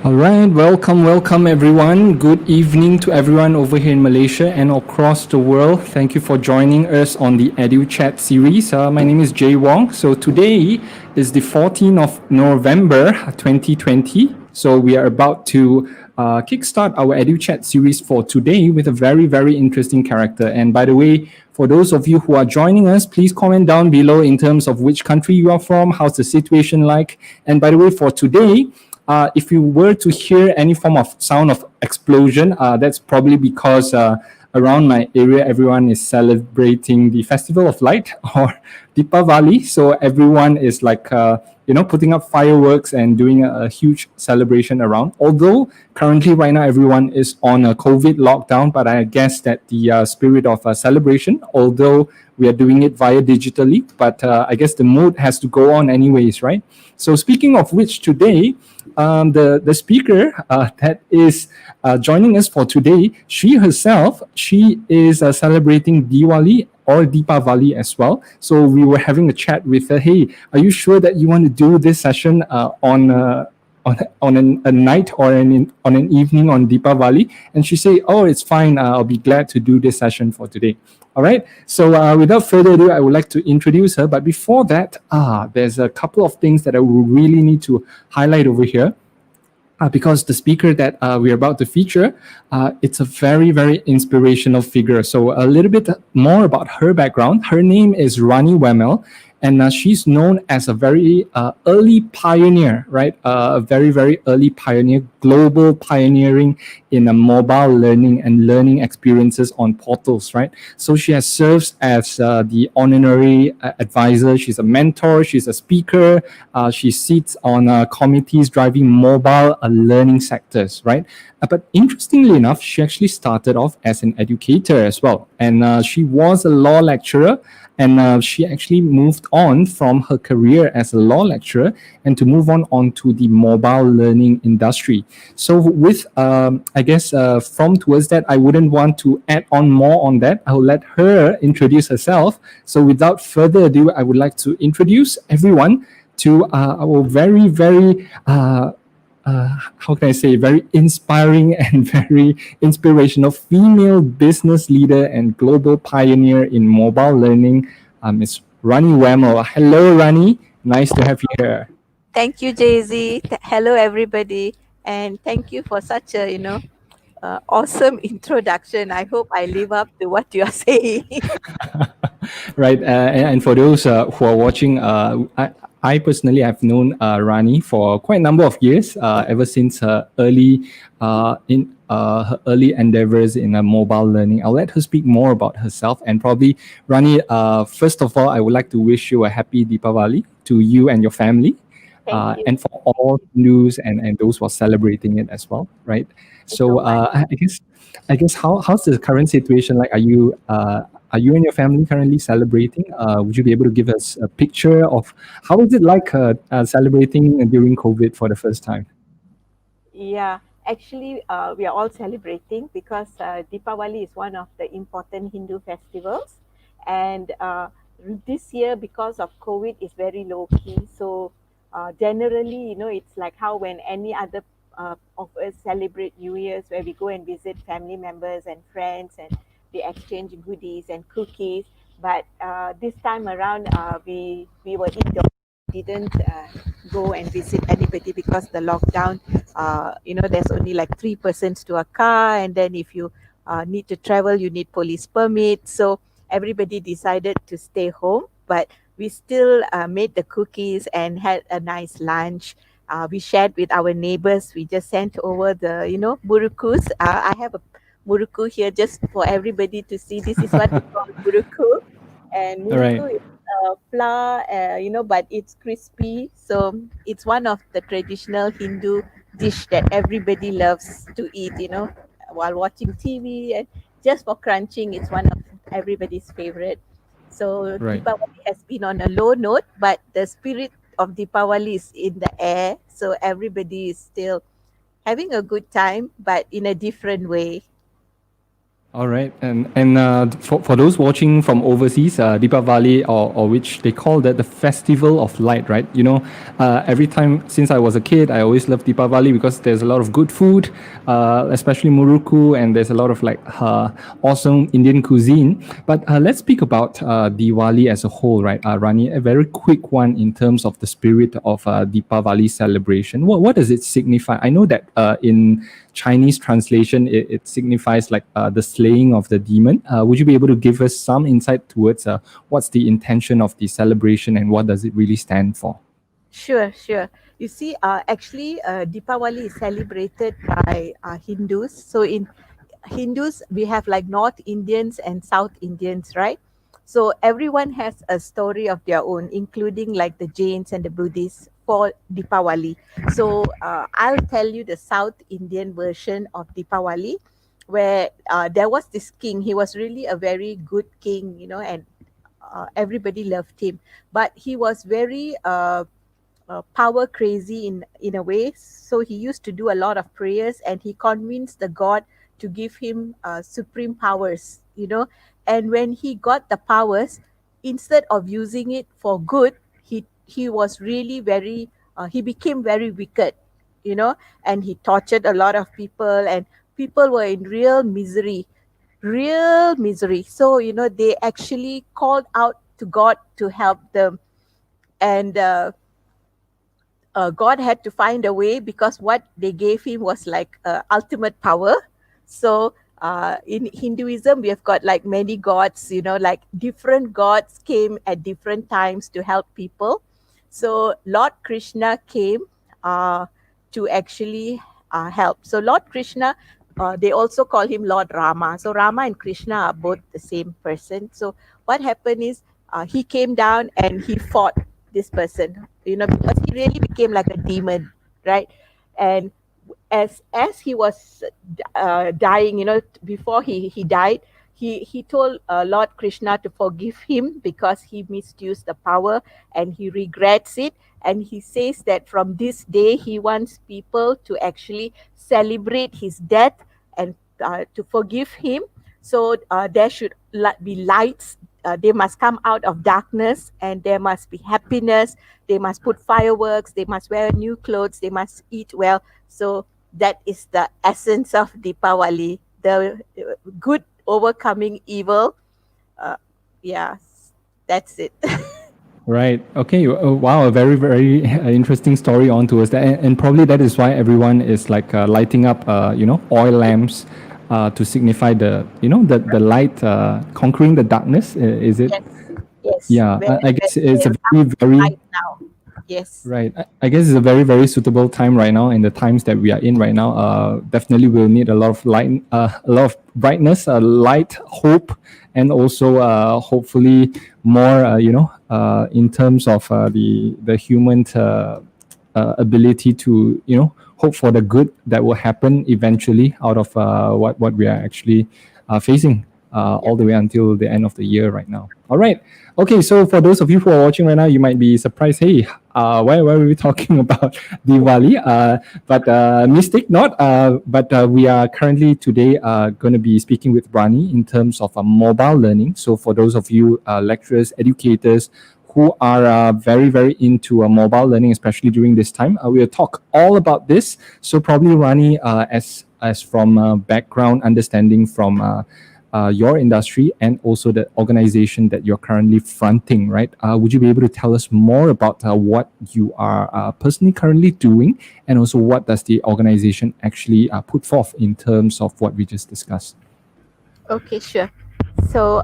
All right, welcome everyone. Good evening to everyone over here in Malaysia and across the world. Thank you for joining us on the EduChat series. My name is Jay Wong. So today is the 14th of November 2020. So we are about to kickstart our EduChat series for today with a very interesting character. And by the way, for those of you who are joining us, please comment down below in terms of which country you are from, how's the situation like. And by the way, for today, if you were to hear any form of sound of explosion, that's probably because around my area, everyone is celebrating the Festival of Light or Deepavali. So everyone is like, putting up fireworks and doing a huge celebration around. Although currently right now, everyone is on a COVID lockdown, but I guess that the spirit of celebration, although we are doing it via digitally, but I guess the mood has to go on anyways, right? So speaking of which, today, the speaker that is joining us for today, she is celebrating Diwali or Deepavali as well. So we were having a chat with her. Hey, are you sure that you want to do this session on a night or on an evening on Deepavali? And she said, oh, it's fine. I'll be glad to do this session for today. All right. So without further ado, I would like to introduce her. But before that, there's a couple of things that I will really need to highlight over here. Because the speaker that we're about to feature, it's a very inspirational figure. So a little bit more about her background. Her name is Rani Wemel, and she's known as a very early pioneer, right? A very early pioneer, global pioneering in mobile learning and learning experiences on portals, right? So she has served as the honorary advisor. She's a mentor. She's a speaker. She sits on committees driving mobile learning sectors, right? But interestingly enough, she actually started off as an educator as well. And she was a law lecturer, and she actually moved on from her career as a law lecturer and to move on to the mobile learning industry. So with, from towards that, I wouldn't want to add on more on that. I'll let her introduce herself. So without further ado, I would like to introduce everyone to our very very inspiring and very inspirational female business leader and global pioneer in mobile learning, Ms. Rani Wemel. Hello, Rani. Nice to have you here. Thank you, Jay-Z. Hello, everybody. And thank you for such a, awesome introduction. I hope I live up to what you are saying. Right. And for those who are watching, I personally have known Rani for quite a number of years, ever since her early endeavors in mobile learning. I'll let her speak more about herself. And probably, Rani, first of all, I would like to wish you a happy Deepavali to you and your family. Thank you. And for all Hindus and those who are celebrating it as well, right? So I guess how's the current situation like? Are you and your family currently celebrating? Would you be able to give us a picture of how is it like celebrating during COVID for the first time? Yeah, actually, we are all celebrating because Deepavali is one of the important Hindu festivals. And this year, because of COVID, is very low key. So generally, it's like how when any other of us celebrate New Year's, where we go and visit family members and friends and they exchange goodies and cookies. But this time around, we were indoors, didn't go and visit anybody because the lockdown, there's only like 3 persons to a car. And then if you need to travel, you need police permit. So everybody decided to stay home, but we still made the cookies and had a nice lunch. We shared with our neighbors. We just sent over the, murukus. I have a muruku here just for everybody to see. This is what we call muruku. And muruku is flour, but it's crispy. So it's one of the traditional Hindu dish that everybody loves to eat, while watching TV. And just for crunching, it's one of everybody's favorite. So Deepavali has been on a low note, but the spirit of Deepavali is in the air. So everybody is still having a good time, but in a different way. All right, and for those watching from overseas, Deepavali, or which they call that the festival of light, right? Every time since I was a kid, I always loved Deepavali because there's a lot of good food, especially muruku, and there's a lot of like awesome Indian cuisine. But let's speak about Diwali as a whole, right? Rani, a very quick one in terms of the spirit of Deepavali celebration. What does it signify? I know that in Chinese translation, it signifies like the slaying of the demon. Would you be able to give us some insight towards what's the intention of the celebration and what does it really stand for? Sure, sure. You see, actually, Deepavali is celebrated by Hindus. So in Hindus, we have like North Indians and South Indians, right? So everyone has a story of their own, including like the Jains and the Buddhists for Deepavali. So I'll tell you the South Indian version of Deepavali, where there was this king. He was really a very good king, and everybody loved him. But he was very power crazy in a way. So he used to do a lot of prayers, and he convinced the god to give him supreme powers. And when he got the powers, instead of using it for good, he was really very he became very wicked. And he tortured a lot of people, and people were in real misery. So they actually called out to god to help them. And God had to find a way, because what they gave him was like ultimate power. So in Hinduism, we have got like many gods, like different gods came at different times to help people. So Lord Krishna came uh, to actually help. So Lord Krishna, they also call him Lord Rama. So Rama and Krishna are both the same person. So what happened is he came down and he fought this person, because he really became like a demon, right? And as he was dying, before he died, he told Lord Krishna to forgive him because he misused the power and he regrets it. And he says that from this day he wants people to actually celebrate his death and to forgive him. So there should be lights. They must come out of darkness, and there must be happiness. They must put fireworks. They must wear new clothes. They must eat well. So that is the essence of Deepavali, the good overcoming evil. Uh, yeah, that's it. Right. Okay. Wow. A very, very interesting story on to us. And probably that is why everyone is like lighting up, oil lamps to signify the light conquering the darkness. Is it? Yes, yes. Yeah. Where, I where guess it's a there's very, very light now. Yes. right. I guess it's a very, very suitable time right now, in the times that we are in right now. Definitely, we'll need a lot of light, a lot of brightness, light, hope, and also hopefully more. In terms of the human ability to hope for the good that will happen eventually out of what we are actually facing Yeah. all the way until the end of the year right now. All right. Okay, so for those of you who are watching right now, you might be surprised. Hey, why were we talking about Diwali? But mistake not. But we are currently today going to be speaking with Rani in terms of mobile learning. So for those of you lecturers, educators who are very, very into mobile learning, especially during this time, we'll talk all about this. So probably Rani, as from background understanding from your industry and also the organization that you're currently fronting, right? Would you be able to tell us more about what you are personally currently doing, and also what does the organization actually put forth in terms of what we just discussed? Okay, sure. So,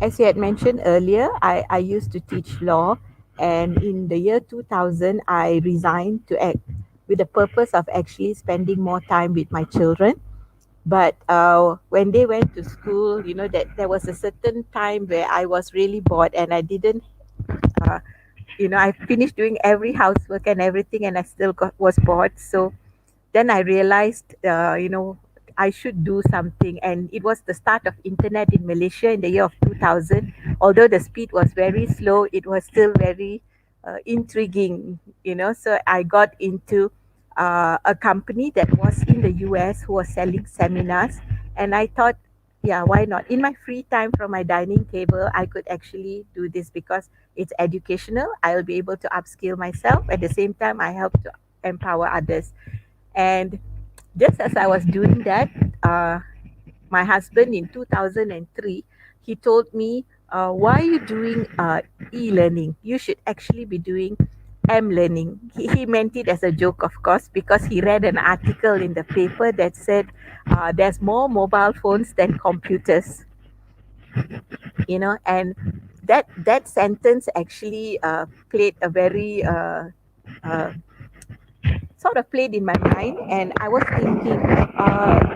as you had mentioned earlier, I used to teach law, and in the year 2000, I resigned to act with the purpose of actually spending more time with my children. But when they went to school, that there was a certain time where I was really bored, and I didn't, uh, I finished doing every housework and everything, and I still was bored. So then I realized, I should do something. And it was the start of internet in Malaysia in the year of 2000. Although the speed was very slow, it was still very intriguing, So I got into a company that was in the US who was selling seminars. And I thought, yeah, why not? In my free time from my dining table, I could actually do this because it's educational. I'll be able to upskill myself. At the same time, I help to empower others. And just as I was doing that, my husband in 2003, he told me, why are you doing e-learning? You should actually be doing m-learning. He meant it as a joke, of course, because he read an article in the paper that said there's more mobile phones than computers, and that sentence actually played a very uh, sort of played in my mind, and I was thinking,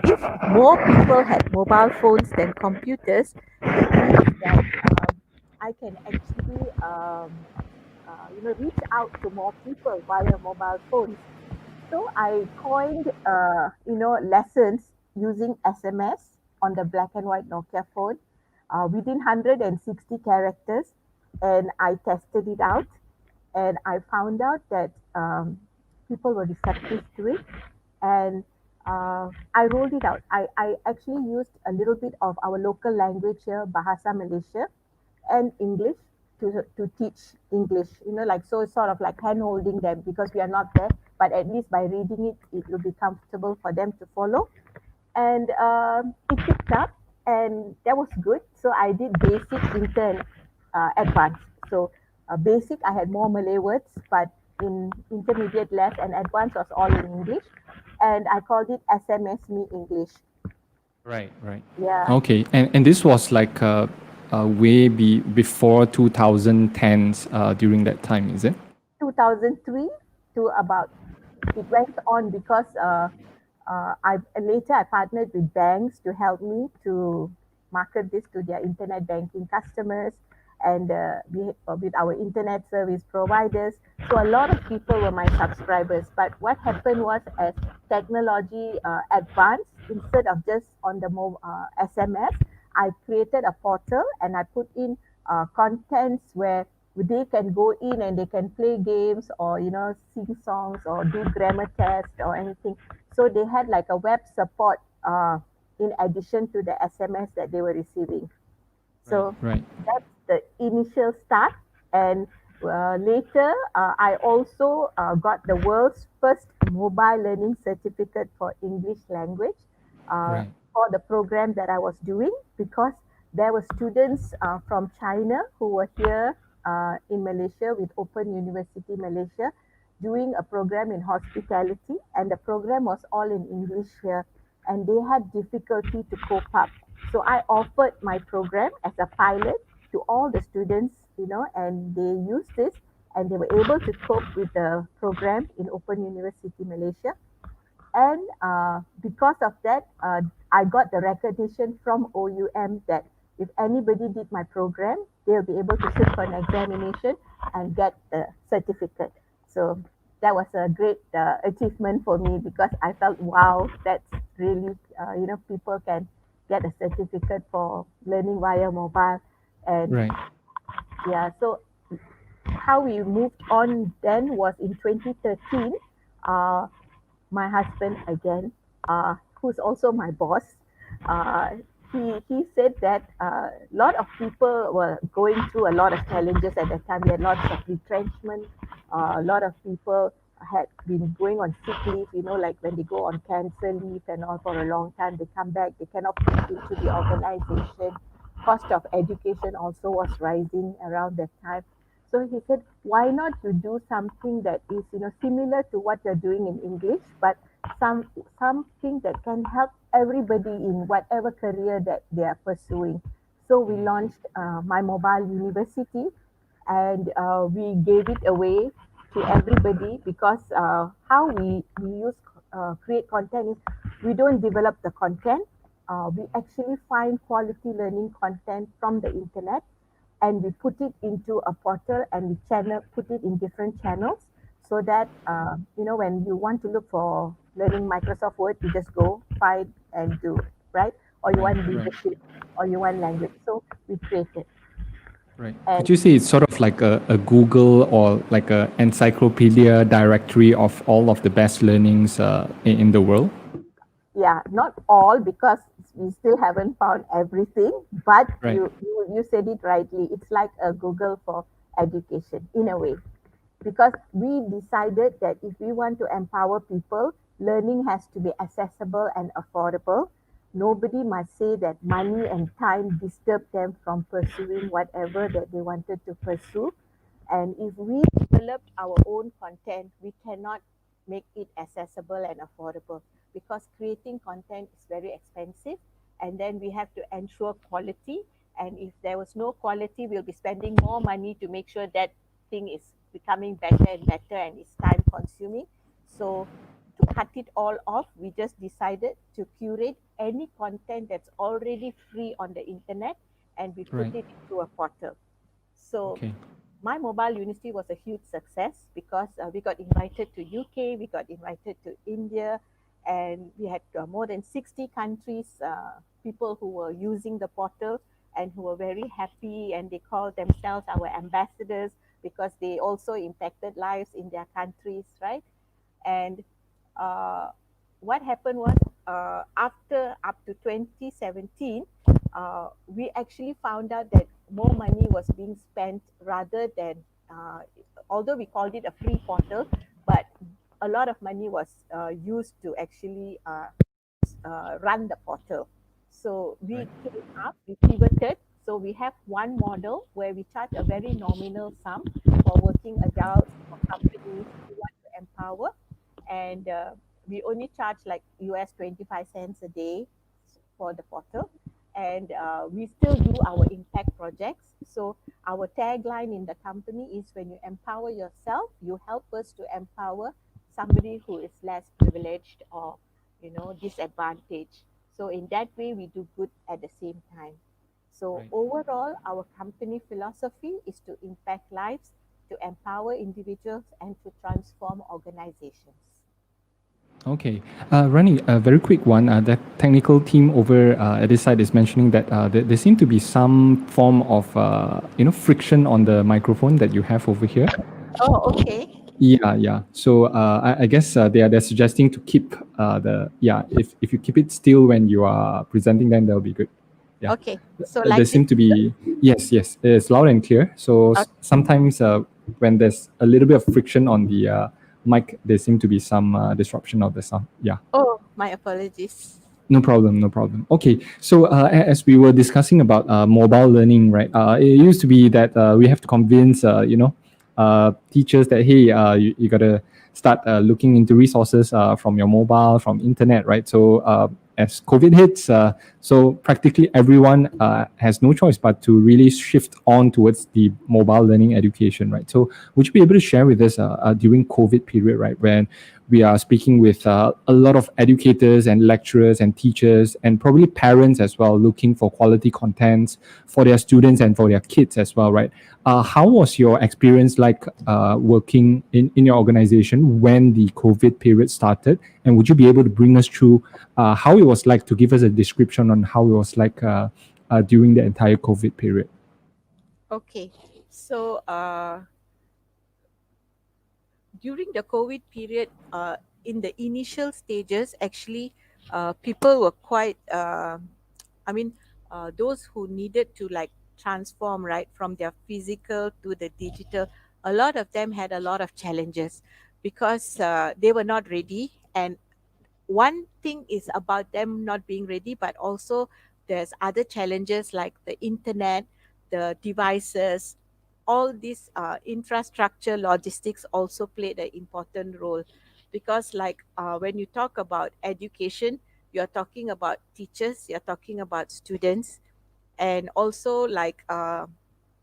if more people had mobile phones than computers, it means that I can actually reach out to more people via mobile phones. So I coined lessons using SMS on the black and white Nokia phone within 160 characters, and I tested it out, and I found out that people were receptive to it, and I rolled it out. I actually used a little bit of our local language here, Bahasa Malaysia, and English to teach English. Like, so it's sort of like hand holding them because we are not there, but at least by reading it, it will be comfortable for them to follow. And it picked up, and that was good. So I did basic, intern, advanced. So basic, I had more Malay words, but in intermediate less, and advanced was all in English. And I called it SMS Me English. Right, right. Yeah. Okay, and this was like way before 2010s during that time, is it? 2003 to about, it went on because I partnered with banks to help me to market this to their internet banking customers, and with our internet service providers. So a lot of people were my subscribers. But what happened was, as technology advanced, instead of just on the SMS, I created a portal, and I put in contents where they can go in and they can play games, or sing songs or do grammar tests or anything. So they had like a web support in addition to the SMS that they were receiving. So Right. that's the initial start. And later, I also got the world's first mobile learning certificate for English language Right. for the program that I was doing, because there were students from China who were here in Malaysia with Open University Malaysia doing a program in hospitality, and the program was all in English here, and they had difficulty to cope up. So I offered my program as a pilot to all the students, and they used this, and they were able to cope with the program in Open University Malaysia. And because of that, I got the recognition from OUM that if anybody did my program, they'll be able to sit for an examination and get the certificate. So that was a great achievement for me, because I felt, wow, that's really, people can get a certificate for learning via mobile. And Right. yeah, so how we moved on then was in 2013. Uh, my husband again, who's also my boss, uh, he said that a lot of people were going through a lot of challenges at that time. We had lots of retrenchment. A lot of people had been going on sick leave, like when they go on cancer leave and all for a long time, they come back, they cannot fit into the organization. Cost of education also was rising around that time. So he said, why not you do something that is, similar to what you're doing in English, but something that can help everybody in whatever career that they are pursuing. So we launched MyMobileUniversity, and we gave it away to everybody, because how we use create content is, we don't develop the content. We actually find quality learning content from the internet, and we put it into a portal, and we put it in different channels, so that when you want to look for learning Microsoft Word, you just go find and do, right? Or you want leadership, or you want language. So we created. Right. And Could you say it's sort of like a Google or like a encyclopedia directory of all of the best learnings in the world? Yeah, not all, because we still haven't found everything, but Right. you said it rightly. It's like a Google for education in a way, because we decided that if we want to empower people, learning has to be accessible and affordable. Nobody must say that money and time disturb them from pursuing whatever that they wanted to pursue. And if we developed our own content, we cannot make it accessible and affordable, because creating content is very expensive, and then we have to ensure quality. And if there was no quality, we'll be spending more money to make sure that thing is becoming better and better, and it's time consuming. So to cut it all off, we just decided to curate any content that's already free on the internet, and we put Right. it into a portal. So Okay. my mobile university was a huge success, because we got invited to UK, we got invited to India, and we had more than 60 countries, people who were using the portal and who were very happy, and they called themselves our ambassadors, because they also impacted lives in their countries, right? And uh, what happened was, after up to 2017, we actually found out that more money was being spent rather than, uh, although we called it a free portal, but a lot of money was used to actually run the portal. So we Right. came up, we pivoted. So we have one model where we charge a very nominal sum for working adults, for companies who want to empower, and we only charge like US 25 cents a day for the portal. And we still do our impact projects. So our tagline in the company is, when you empower yourself, you help us to empower somebody who is less privileged or disadvantaged. So in that way, we do good at the same time. So Right. overall, our company philosophy is to impact lives, to empower individuals, and to transform organizations. Okay. Rani, a very quick one. The technical team over at this side is mentioning that there seem to be some form of friction on the microphone that you have over here. Oh, okay. Yeah, yeah. So I guess they're suggesting to keep the yeah. If you keep it still when you are presenting, then that'll be good. Yeah. Okay. So There like this. seem to be yes. It's loud and clear. So Okay. sometimes when there's a little bit of friction on the mic, there seem to be some disruption of the sound. Yeah. Oh, my apologies. No problem, no problem. Okay, so as we were discussing about mobile learning, right? It used to be that we have to convince, teachers that hey, you gotta start looking into resources from your mobile, from internet, right? So as COVID hits, so practically everyone has no choice but to really shift on towards the mobile learning education, right? So would you be able to share with us during COVID period, right, when we are speaking with a lot of educators and lecturers and teachers and probably parents as well, looking for quality contents for their students and for their kids as well, right? How was your experience like working in your organization when the COVID period started? And would you be able to bring us through how it was like, to give us a description on how it was like during the entire COVID period? Okay. So during the COVID period, in the initial stages, actually, people were quite, I mean, those who needed to like transform right from their physical to the digital, a lot of them had a lot of challenges, because they were not ready. And one thing is about them not being ready, but also there's other challenges like the internet, the devices, all these infrastructure logistics also played an important role, because like when you talk about education, you're talking about teachers, you're talking about students, and also like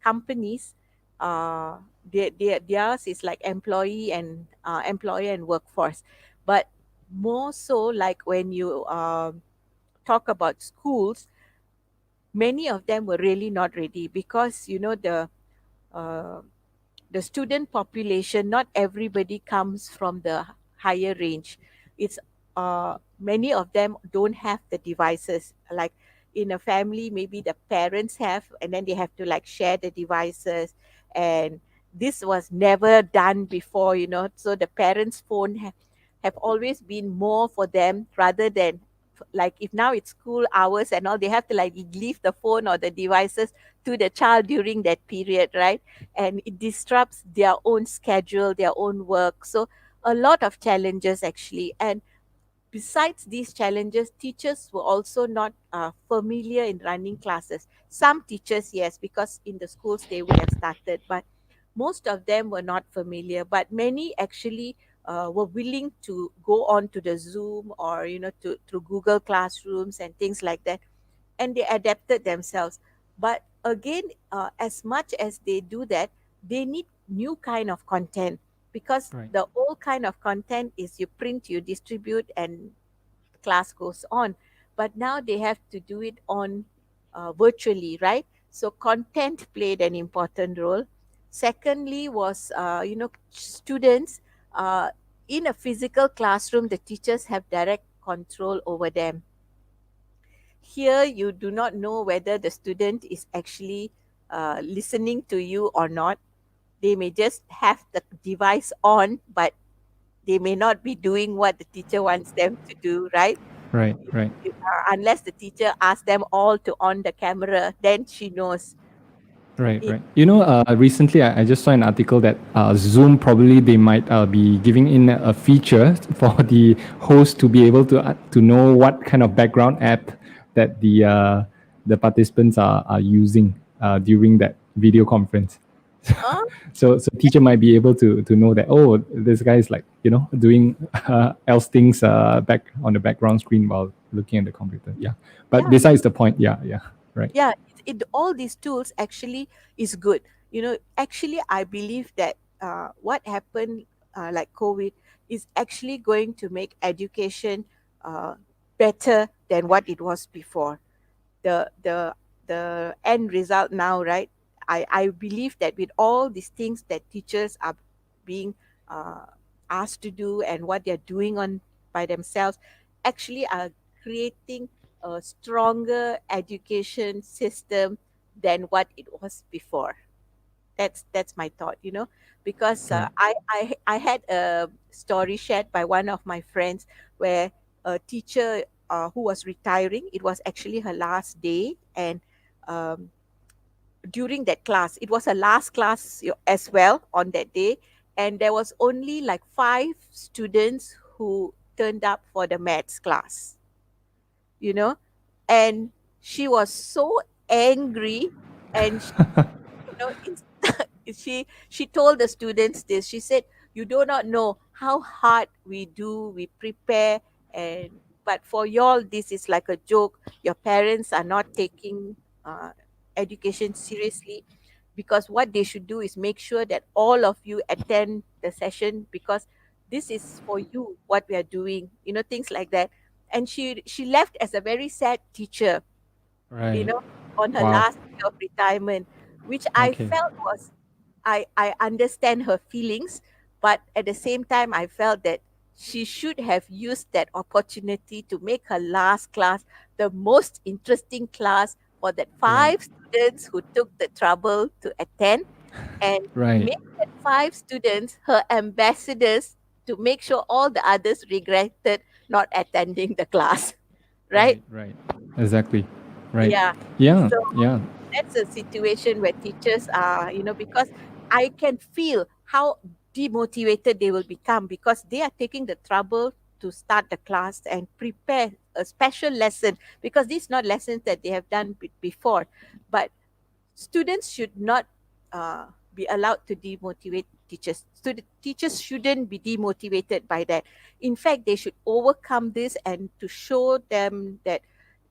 companies, theirs is like employee and employer and workforce. But more so, like when you talk about schools, many of them were really not ready, because uh, the student population, not everybody comes from the higher range. It's many of them don't have the devices. Like in a family, maybe the parents have, and then they have to like share the devices. And this was never done before. So the parents' phone have always been more for them rather than like if now it's school hours and all, they have to like leave the phone or the devices to the child during that period, right? And it disrupts their own schedule, their own work. So a lot of challenges actually. And besides these challenges, teachers were also not familiar in running classes. Some teachers, yes, because in the schools they would have started, but most of them were not familiar. But many actually were willing to go on to the Zoom or through Google Classrooms and things like that, and they adapted themselves. But again, as much as they do that, they need new kind of content, because Right. the old kind of content is you print, you distribute, and class goes on. But now they have to do it on virtually, right? So content played an important role. Secondly was students, in a physical classroom the teachers have direct control over them. Here you do not know whether the student is actually listening to you or not. They may just have the device on, but they may not be doing what the teacher wants them to do, right? Right. Right. Unless the teacher asks them all to on the camera, then she knows. Right, It, right. Recently I just saw an article that Zoom probably they might be giving in a feature for the host to be able to know what kind of background app that the participants are using during that video conference. oh, So teacher might be able to know that, oh, this guy is like doing else things back on the background screen while looking at the computer. Yeah, but yeah, besides the point, yeah, right. yeah. All these tools actually is good. Actually, I believe that what happened, like COVID, is actually going to make education uh, better than what it was before. The end result now, right? I believe that with all these things that teachers are being uh, asked to do and what they're doing on by themselves, actually are creating a stronger education system than what it was before. That's my thought. Because Right. I had a story shared by one of my friends where a teacher who was retiring, it was actually her last day, and um, during that class, it was her last class as well on that day, and there was only like 5 students who turned up for the maths class, you know and she was so angry, and it's she told the students this. She said, "You do not know how hard we prepare, and but for y'all, this is like a joke. Your parents are not taking education seriously, because what they should do is make sure that all of you attend the session, because this is for you what we are doing, things like that." And she left as a very sad teacher, you Right. know, on her Wow. last day of retirement, which I Okay. felt was, I understand her feelings, but at the same time, I felt that she should have used that opportunity to make her last class the most interesting class for that Right. 5 students who took the trouble to attend, and Right. make that 5 students her ambassadors to make sure all the others regretted not attending the class, right? Right. Right. Exactly. Right. Yeah. Yeah. So Yeah. that's a situation where teachers are, because I can feel how demotivated they will become, because they are taking the trouble to start the class and prepare a special lesson, because these not lessons that they have done before. But students should not be allowed to demotivate teachers. Teachers shouldn't be demotivated by that. In fact, they should overcome this, and to show them that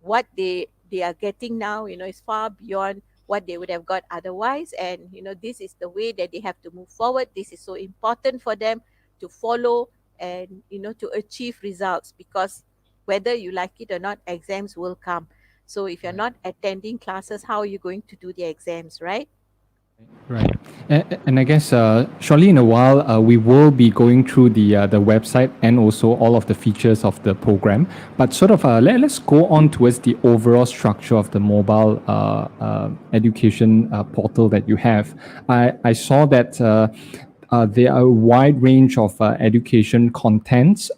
what they are getting now, is far beyond what they would have got otherwise. And this is the way that they have to move forward. This is so important for them to follow, and to achieve results, because whether you like it or not, exams will come. So if you're Right. not attending classes, how are you going to do the exams, right? Right. And I guess shortly in a while, we will be going through the website and also all of the features of the program. But sort of let's go on towards the overall structure of the mobile education portal that you have. I saw that there are a wide range of education contents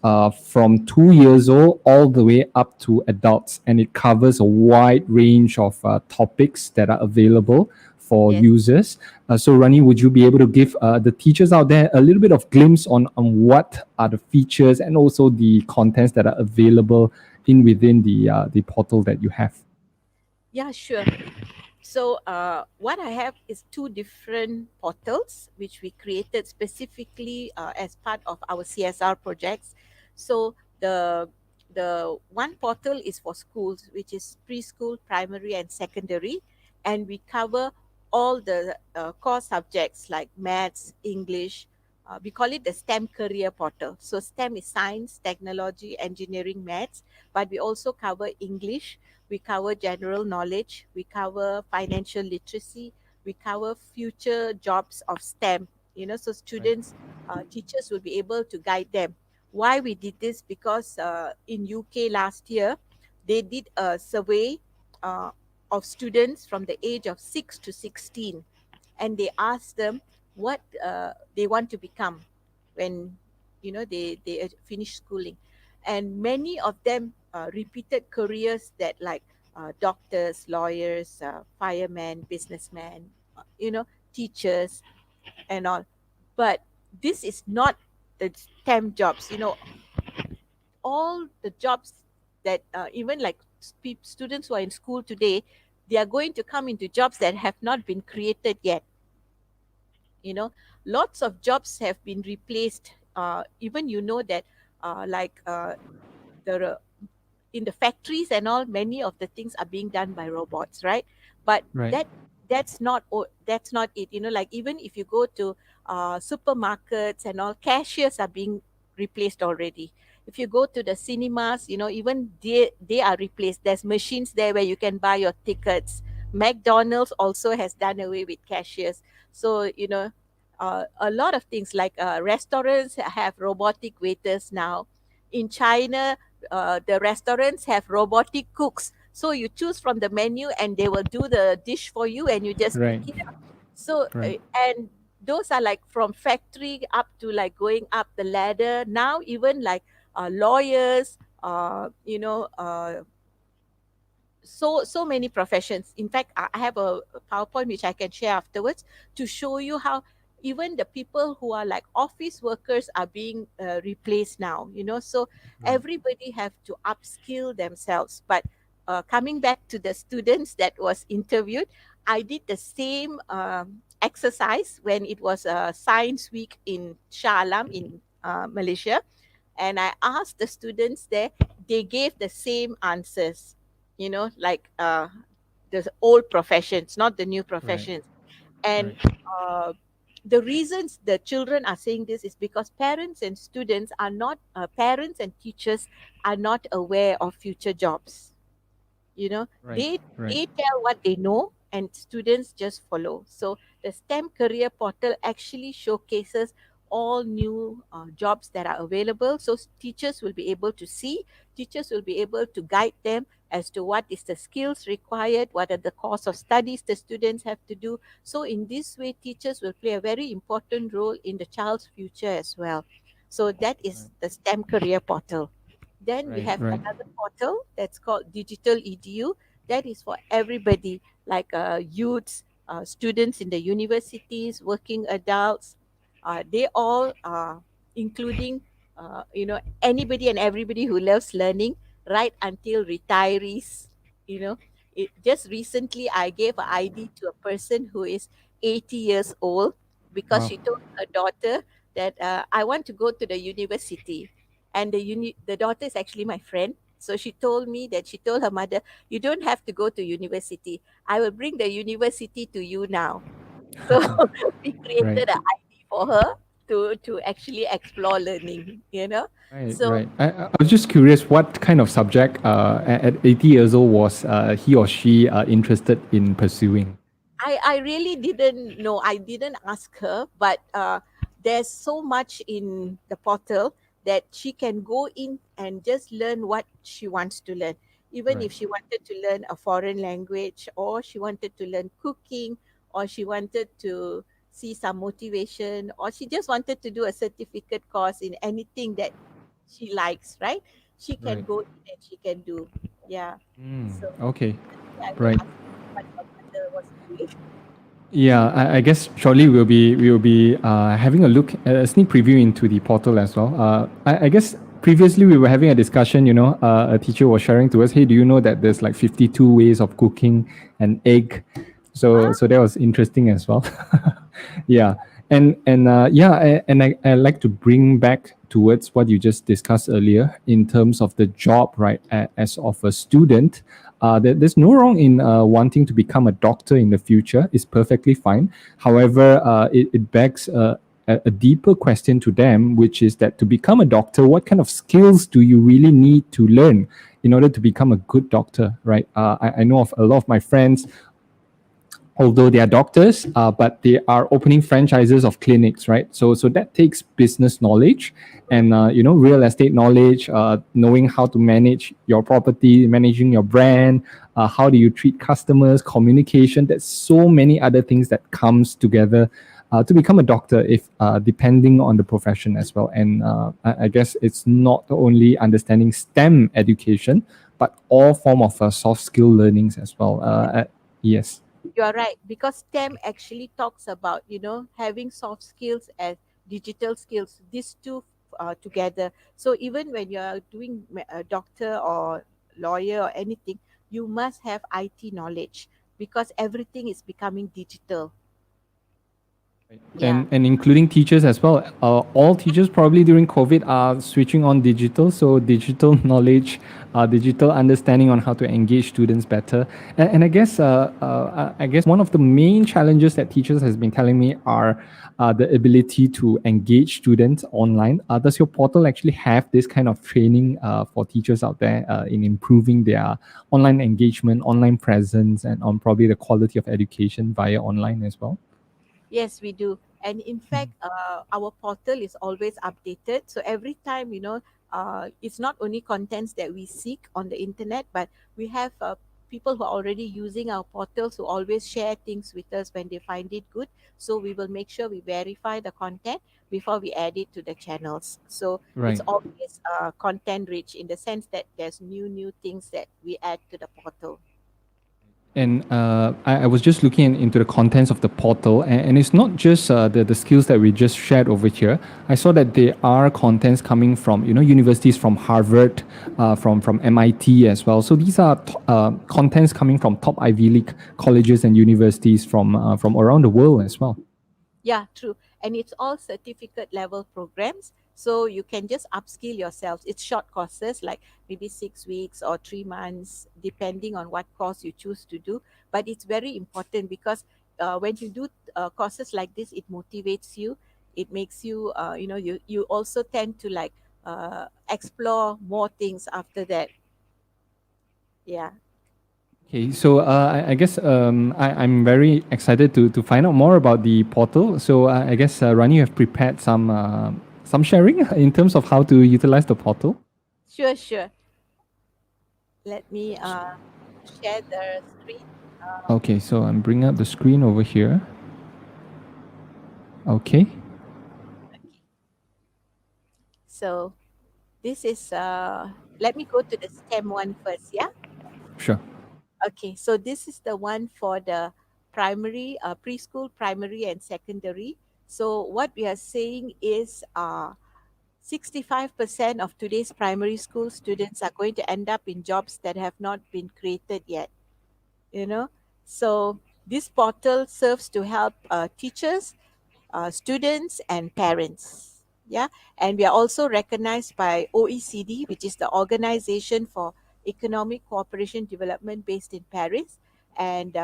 from 2 years old all the way up to adults, and it covers a wide range of topics that are available for Yes. users. So, Rani, would you be able to give the teachers out there a little bit of glimpse on what are the features and also the contents that are available in within the portal that you have? Yeah, sure. So what I have is two different portals which we created specifically as part of our CSR projects. So the one portal is for schools, which is preschool, primary, and secondary, and we cover all the core subjects like maths, English. We call it the STEM career portal. So STEM is science, technology, engineering, maths, but we also cover English, we cover general knowledge, we cover financial literacy, we cover future jobs of STEM. So Right. students, teachers will be able to guide them. Why we did this? Because in UK last year, they did a survey uh, of students from the age of 6 to 16, and they asked them what they want to become when they finish schooling, and many of them repeated careers that like doctors, lawyers, firemen, businessmen, teachers, and all. But this is not the STEM jobs. All the jobs that even like students who are in school today, they are going to come into jobs that have not been created yet. you know Lots of jobs have been replaced. Even that like the in the factories and all, many of the things are being done by robots, right? But Right. that's not it. Like even if you go to supermarkets and all, cashiers are being replaced already. If you go to the cinemas, even they are replaced. There's machines there where you can buy your tickets. McDonald's also has done away with cashiers. So a lot of things like restaurants have robotic waiters now. In China, the restaurants have robotic cooks. So you choose from the menu and they will do the dish for you and you just pick Right. it up. So, Right. and those are like from factory up to like going up the ladder. Now, even like lawyers, so many professions. In fact, I have a PowerPoint which I can share afterwards to show you how even the people who are like office workers are being replaced now. So Right. everybody have to upskill themselves. But coming back to the students that was interviewed, I did the same exercise when it was a science week in Shah Alam in Malaysia, and I asked the students there, they gave the same answers, like the old professions, not the new Right. professions. And Right. uh, the reasons the children are saying this is because parents and students are not, parents and teachers are not aware of future jobs. Right. they Right. they tell what they know and students just follow. So the STEM career portal actually showcases all new jobs that are available, so teachers will be able to see, teachers will be able to guide them as to what is the skills required, what are the course of studies the students have to do. So in this way, teachers will play a very important role in the child's future as well. So that is the STEM career portal. Then we Right. have Right. another portal that's called Digital EDU. That is for everybody, like youths, students in the universities, working adults. They all, including, anybody and everybody who loves learning, right until retirees. Just recently, I gave an ID to a person who is 80 years old because Wow. she told her daughter that I want to go to the university, and the daughter is actually my friend. So she told me that she told her mother, "You don't have to go to university. I will bring the university to you now." So we Right. created an ID for her to actually explore learning. Right. So Right. I was just curious what kind of subject at 80 years old was he or she interested in pursuing? I really didn't know. I didn't ask her, but there's so much in the portal that she can go in and just learn what she wants to learn. Even Right. if she wanted to learn a foreign language, or she wanted to learn cooking, or she wanted to see some motivation, or she just wanted to do a certificate course in anything that she likes, right? She can Right. go in and she can do. Yeah. So Okay. that's why I will Right. ask what your mother was doing. Yeah, I guess shortly we'll be having a look a sneak preview into the portal as well. I guess previously we were having a discussion. A teacher was sharing to us, "Hey, do you know that there's like 52 ways of cooking an egg?" So that was interesting as well. Yeah, and yeah, I like to bring back towards what you just discussed earlier in terms of the job, right? As of a student, there's no wrong in wanting to become a doctor in the future. It's perfectly fine. However, it begs a deeper question to them, which is that to become a doctor, what kind of skills do you really need to learn in order to become a good doctor, right? I know of a lot of my friends, although they are doctors, but they are opening franchises of clinics, right? So that takes business knowledge and real estate knowledge, knowing how to manage your property, managing your brand, how do you treat customers, communication. There's so many other things that comes together to become a doctor, if depending on the profession as well. And I guess it's not only understanding STEM education, but all form of soft skill learnings as well. Yes. You are right, because STEM actually talks about, having soft skills and digital skills, these two together. So even when you are doing a doctor or lawyer or anything, you must have IT knowledge because everything is becoming digital. Yeah. And including teachers as well. All teachers probably during COVID are switching on digital, so digital knowledge, digital understanding on how to engage students better. And I guess one of the main challenges that teachers has been telling me are the ability to engage students online. Does your portal actually have this kind of training for teachers out there in improving their online engagement, online presence, and on probably the quality of education via online as well? Yes, we do. And in fact, our portal is always updated. So every time, it's not only contents that we seek on the internet, but we have people who are already using our portals who always share things with us when they find it good. So we will make sure we verify the content before we add it to the channels. So it's Right. always content rich in the sense that there's new things that we add to the portal. And I was just looking into the contents of the portal, and it's not just the skills that we just shared over here. I saw that there are contents coming from universities from Harvard, from MIT as well. So these are contents coming from top Ivy League colleges and universities from around the world as well. Yeah, true. And it's all certificate level programs. So you can just upskill yourselves. It's short courses, like maybe 6 weeks or 3 months, depending on what course you choose to do. But it's very important because when you do courses like this, it motivates you. It makes you, you also tend to like explore more things after that. Yeah. Okay, so I guess I'm very excited to find out more about the portal. So I guess Rani, you have prepared some sharing in terms of how to utilize the portal. Sure, sure. Let me share the screen. Okay, so I'm bringing up the screen over here. Okay, Okay. So this is let me go to the STEM one first, yeah? sure. Okay, so this is the one for the primary, preschool, primary, and secondary. So what we are saying is 65% of today's primary school students are going to end up in jobs that have not been created yet, you know? So this portal serves to help teachers, students, and parents. Yeah, and we are also recognized by OECD, which is the Organization for Economic Cooperation Development based in Paris, and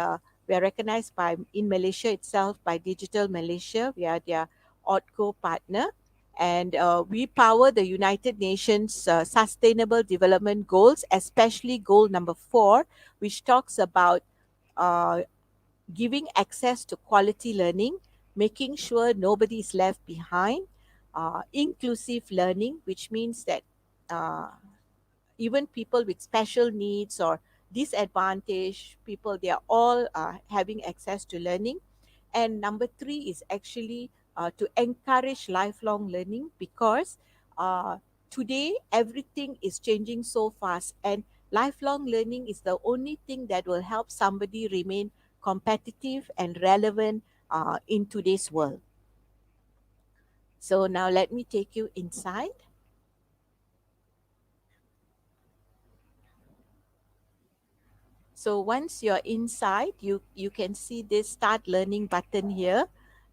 we are recognized by in Malaysia itself by Digital Malaysia. We are their ODCO partner, and we power the United Nations Sustainable Development Goals, especially Goal number 4, which talks about uh, giving access to quality learning, making sure nobody is left behind, inclusive learning, which means that uh, even people with special needs or disadvantaged people, they are all having access to learning, And number three is actually to encourage lifelong learning, because uh, today everything is changing so fast, and lifelong learning is the only thing that will help somebody remain competitive and relevant in today's world. So now let me take you inside. So once you're inside, you can see this start learning button here.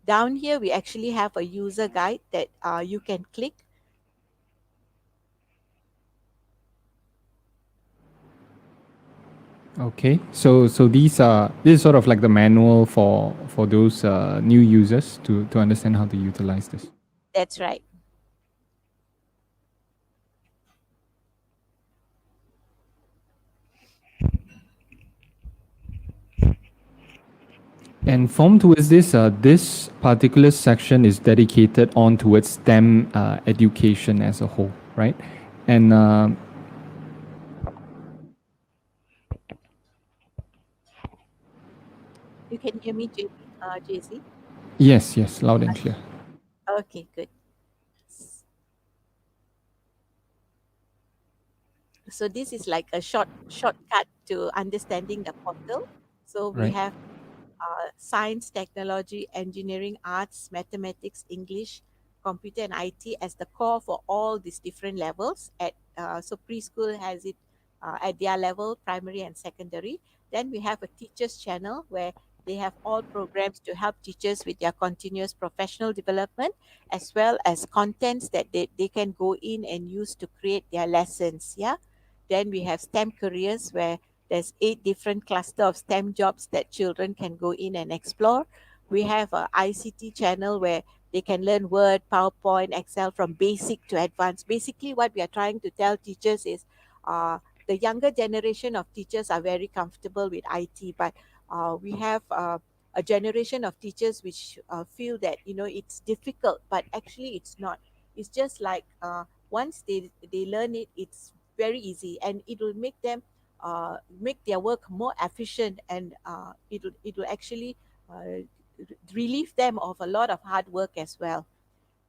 Down here, we actually have a user guide that you can click. Okay, so this is sort of like the manual for those new users to understand how to utilize this. That's right. And from towards this, this particular section is dedicated on towards STEM education as a whole, right? And You can hear me, JC? yes, yes, loud and clear. Okay, good. So this is like a shortcut to understanding the portal. So we Right. have science, technology, engineering, arts, mathematics, English, computer, and IT as the core for all these different levels. So preschool has it at their level, primary and secondary. Then we have a teachers channel where they have all programs to help teachers with their continuous professional development, as well as contents that they can go in and use to create their lessons. Yeah. Then we have STEM careers, where there's 8 different cluster of STEM jobs that children can go in and explore. We have a ICT channel where they can learn Word, PowerPoint, Excel from basic to advanced. Basically, what we are trying to tell teachers is the younger generation of teachers are very comfortable with IT, but we have a generation of teachers which feel that it's difficult, but actually it's not. It's just like once they learn it, it's very easy, and it will make their work more efficient, and it will actually relieve them of a lot of hard work as well.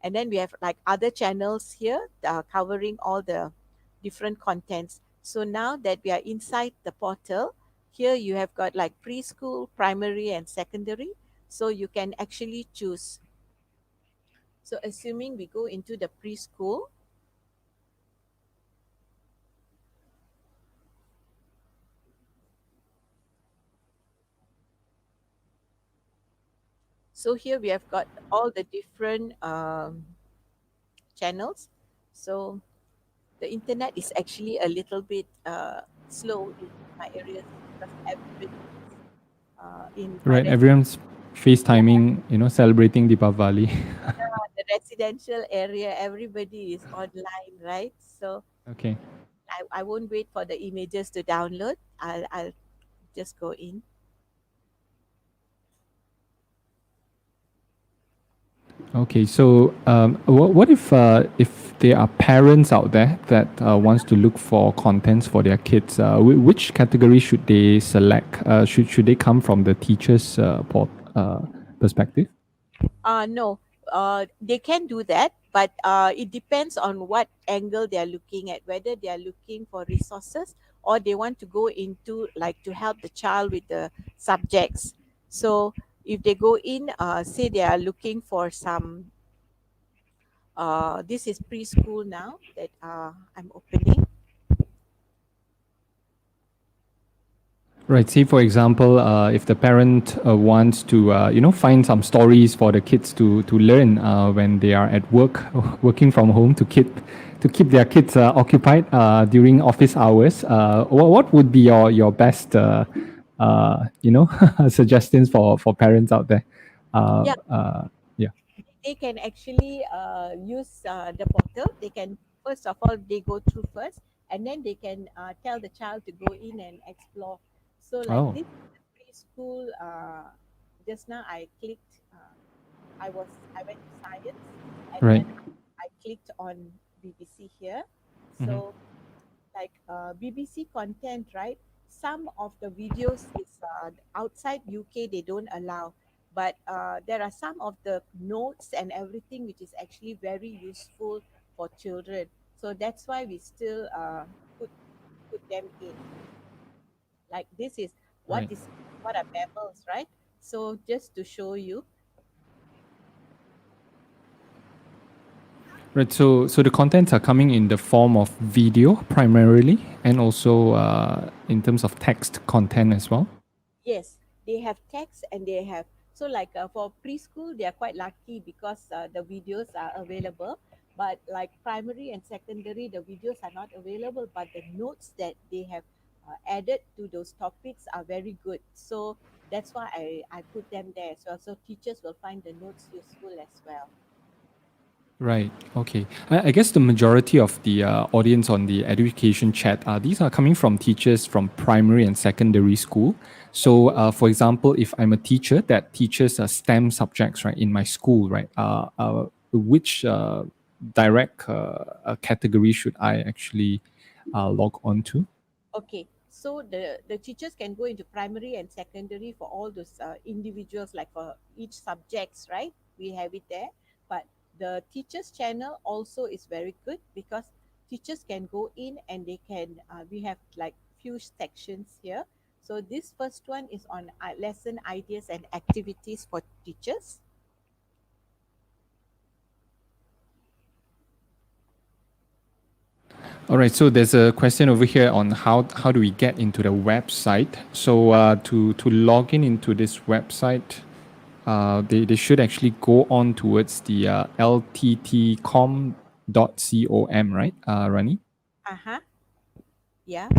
And then we have like other channels here covering all the different contents. So now that we are inside the portal, here you have got like preschool, primary, and secondary. So you can actually choose. So assuming we go into the preschool, so here we have got all the different channels. So the internet is actually a little bit slow in my areas, because everybody is in my Right, everyone's yeah, FaceTiming, celebrating Deepavali. the residential area, everybody is online, right? So Okay. I won't wait for the images to download. I'll just go in. Okay, so what if there are parents out there that wants to look for contents for their kids? Which category should they select? Should they come from the teacher's perspective? No, they can do that, but it depends on what angle they are looking at, whether they are looking for resources or they want to go into like to help the child with the subjects. So if they go in, say they are looking for some, this is preschool now that I'm opening. Right. Say, for example, if the parent wants to, find some stories for the kids to learn when they are at work, working from home, to keep their kids occupied during office hours. What would be your best, suggestions for parents out there? Yeah, Yeah. they can actually use the portal. They can, first of all, they go through first, and then they can tell the child to go in and explore. So like Oh. this preschool, just now I clicked, I went to science, and Right. then I clicked on BBC here. Hmm. So like BBC content, right? Some of the videos is outside UK, they don't allow. but there are some of the notes and everything which is actually very useful for children. So that's why we still put them in. Like this is what Right. is what are mammals, right? So just to show you, Right. So the contents are coming in the form of video primarily, and also in terms of text content as well. yes, they have text and they have, so like for preschool they are quite lucky because the videos are available, but like primary and secondary the videos are not available, but the notes that they have added to those topics are very good. So that's why I put them there as well, so teachers will find the notes useful as well. Right. Okay. I guess the majority of the audience on the education chat, these are coming from teachers from primary and secondary school. So, Okay. for example, if I'm a teacher that teaches STEM subjects, right, in my school, right, which direct category should I actually log on to? Okay, so the teachers can go into primary and secondary for all those individuals, like for each subjects, right? We have it there. But the teachers channel also is very good because teachers can go in and they can. We have like few sections here. So this first one is on lesson ideas and activities for teachers. All right, so there's a question over here on how do we get into the website. So to log in into this website, they should actually go on towards the lttcom.com, right, Rani? Uh huh. Yeah.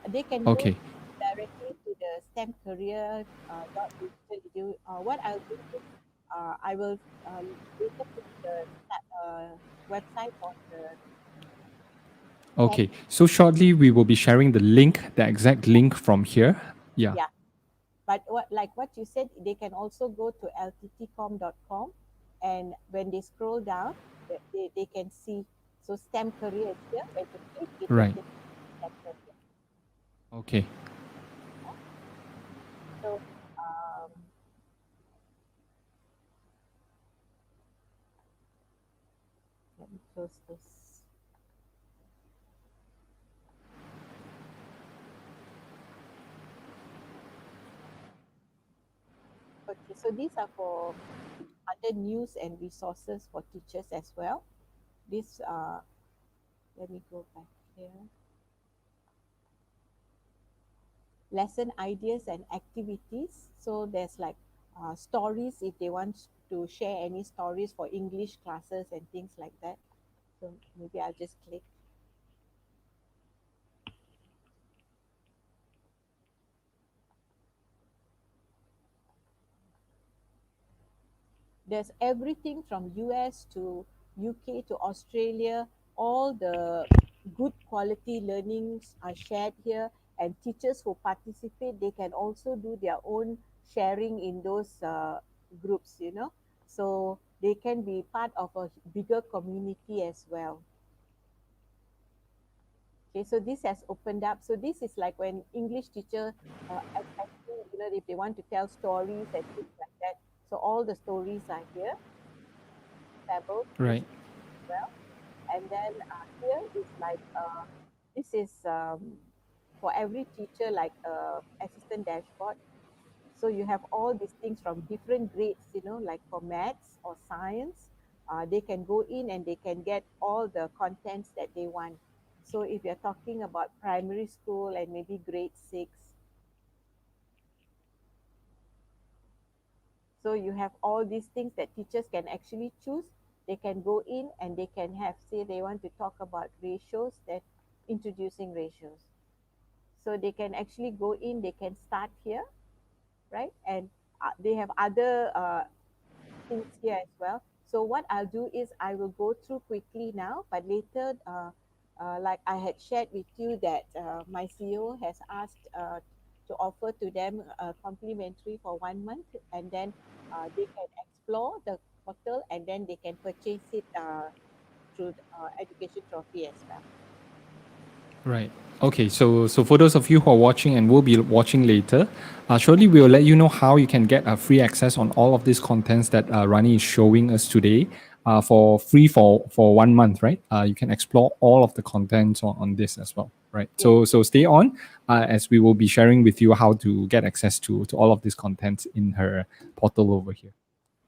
They can go Okay. directly to the STEM career dot digital edu. What I'll do is I will later put the website on the chat. Okay. So shortly we will be sharing the link, the exact link from here. Yeah. Yeah, but what you said, they can also go to lttcom.com, and when they scroll down, they can see. So STEM career is here. When you click, it will Right. take STEM career. Okay. So let me close this. Okay, so these are for other news and resources for teachers as well. This let me go back here. Lesson ideas and activities. So there's like stories if they want to share any stories for English classes and things like that. So maybe I'll just click. There's everything from US to UK to Australia. All the good quality learnings are shared here, and teachers who participate, they can also do their own sharing in those groups, you know. So they can be part of a bigger community as well. Okay, so this has opened up. So this is like when English teacher, especially, you know, if they want to tell stories and things like that. So all the stories are here, tabled Right. as well. And then here is like this is for every teacher, like assistant dashboard. So you have all these things from different grades, you know, like for maths or science, they can go in and they can get all the contents that they want. So if you're talking about primary school and maybe grade 6, so you have all these things that teachers can actually choose. They can go in and they can have, say they want to talk about ratios, that introducing ratios. So they can actually go in, they can start here, right? And they have other things here as well. So what I'll do is I will go through quickly now, but later, like I had shared with you that my CEO has asked to offer to them complimentary for 1 month, and then they can explore the portal and then they can purchase it through Education Trophy as well. Right. Okay, so for those of you who are watching and will be watching later, shortly we will let you know how you can get free access on all of these contents that Rani is showing us today for free for 1 month, right? You can explore all of the contents on this as well, right? Yes. So stay on as we will be sharing with you how to get access to all of these contents in her portal over here.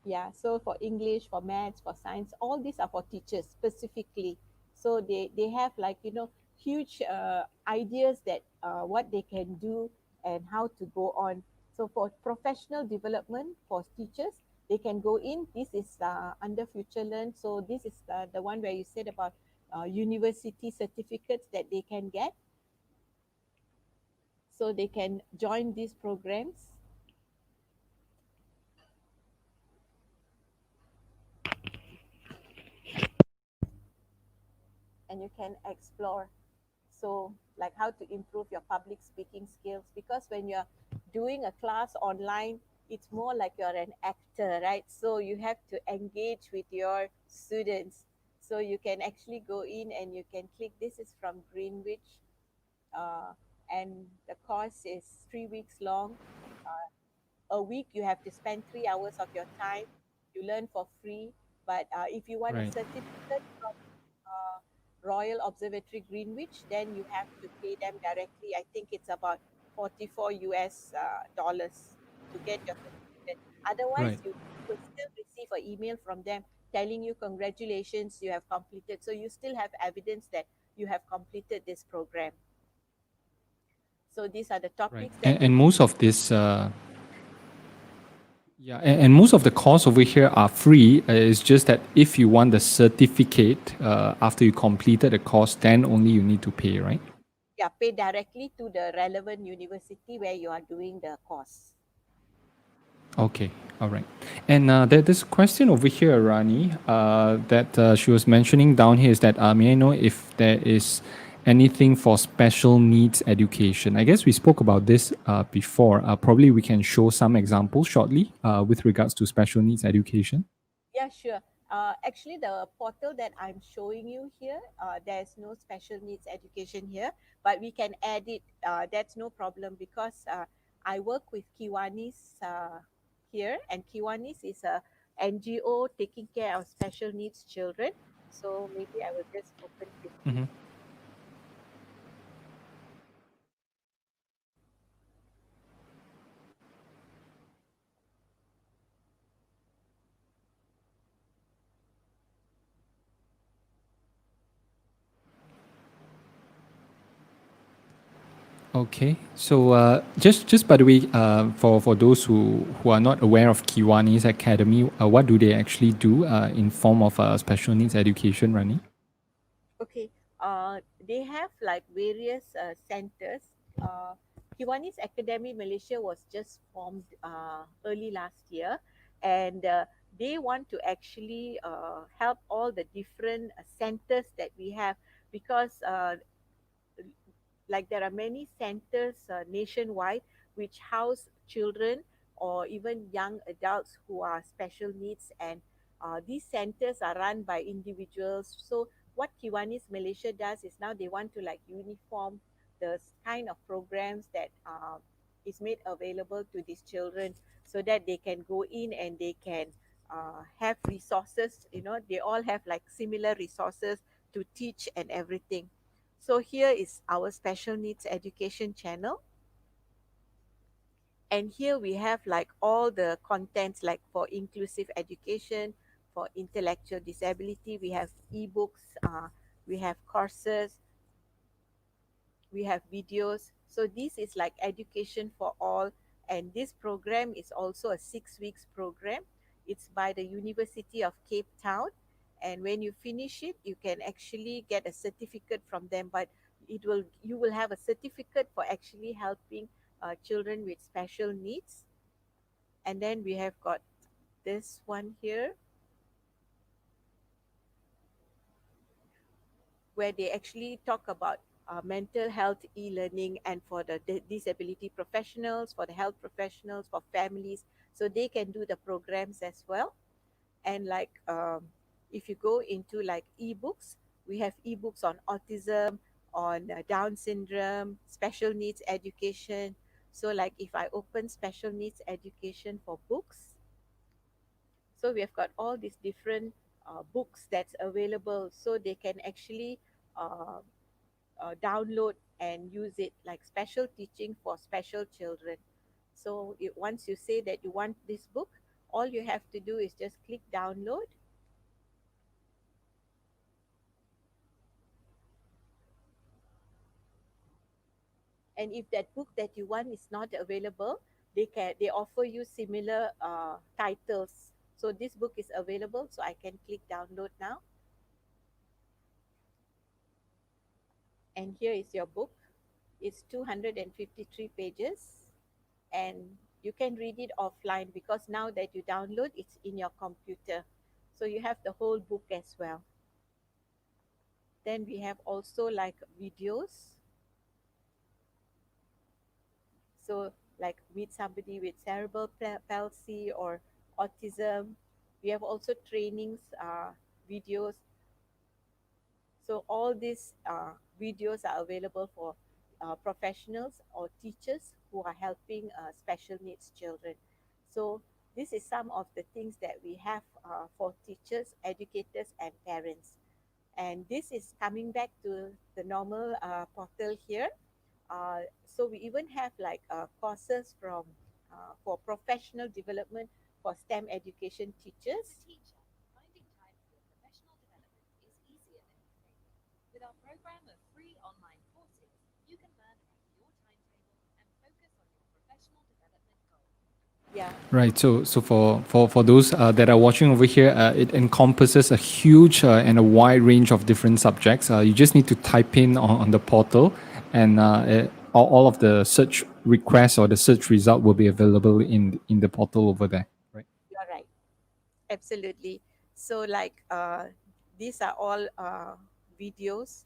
Yeah, so for English, for maths, for science, all these are for teachers specifically. So they have like, huge ideas that what they can do and how to go on. So for professional development for teachers, they can go in. This is under Future Learn. So this is the one where you said about university certificates that they can get. So they can join these programs and you can explore. So, like how to improve your public speaking skills. Because when you're doing a class online, it's more like you're an actor, right? So, you have to engage with your students. So, you can actually go in and you can click. This is from Greenwich, uh, and the course is 3 weeks long. A week, you have to spend 3 hours of your time. You learn for free. But if you want a Right, certificate from Royal Observatory Greenwich, then you have to pay them directly. I think it's about 44 US dollars to get your certificate. Otherwise, right. you will still receive an email from them telling you congratulations, you have completed. So you still have evidence that you have completed this program. So these are the Right. topics that And they. most of this yeah, and most of the courses over here are free. It's just that if you want the certificate after you completed the course, then only you need to pay, right? Yeah, pay directly to the relevant university where you are doing the course. Okay, all right. And there's a question over here, Rani, that she was mentioning down here is that may I know if there is anything for special needs education? I guess we spoke about this before. Probably we can show some examples shortly with regards to special needs education. Yeah, sure. Actually, the portal that I'm showing you here, there's no special needs education here, but we can add it. That's no problem because I work with Kiwanis here, and Kiwanis is a NGO taking care of special needs children. So maybe I will just open quickly. Mhm. Okay, so just by the way, for those who are not aware of Kiwani's Academy, what do they actually do in form of special needs education, Rani? Okay, they have like various centers. Kiwanis Academy Malaysia was just formed early last year, and they want to actually help all the different centers that we have because like there are many centers nationwide which house children or even young adults who are special needs, and these centers are run by individuals. So what Kiwanis Malaysia does is now they want to like uniform the kind of programs that is made available to these children so that they can go in and they can have resources, they all have like similar resources to teach and everything. So here is our special needs education channel. And here we have like all the contents like for inclusive education, for intellectual disability, we have ebooks, we have courses, we have videos. So this is like education for all. And this program is also a 6 weeks program. It's by the University of Cape Town. And when you finish it, you can actually get a certificate from them. But you will have a certificate for actually helping children with special needs. And then we have got this one here where they actually talk about mental health e-learning and for the disability professionals, for the health professionals, for families, so they can do the programs as well. And like if you go into like ebooks, we have ebooks on autism, on Down syndrome, special needs education. So like if I open special needs education for books, so we have got all these different books that's available, so they can actually uh, download and use it, like special teaching for special children. So once you say that you want this book, all you have to do is just click download. And if that book that you want is not available, they offer you similar titles. So this book is available, so I can click download now. And here is your book. It's 253 pages, and you can read it offline because now that you download, it's in your computer. So you have the whole book as well. Then we have also like videos. So like meet somebody with cerebral palsy or autism. We have also trainings, videos. So all these videos are available for professionals or teachers who are helping special needs children. So this is some of the things that we have for teachers, educators, and parents. And this is coming back to the normal portal here. So we even have like courses from for professional development for STEM education teachers. Teacher, finding time for your professional development is easier than you think. With our program of free online courses, you can learn about your timetable and focus on your professional development goals. Yeah, Right. So for those that are watching over here, it encompasses a huge and a wide range of different subjects. You just need to type in on the portal, and all of the search requests or the search result will be available in the portal over there. Right. you're right. Absolutely. So like these are all videos.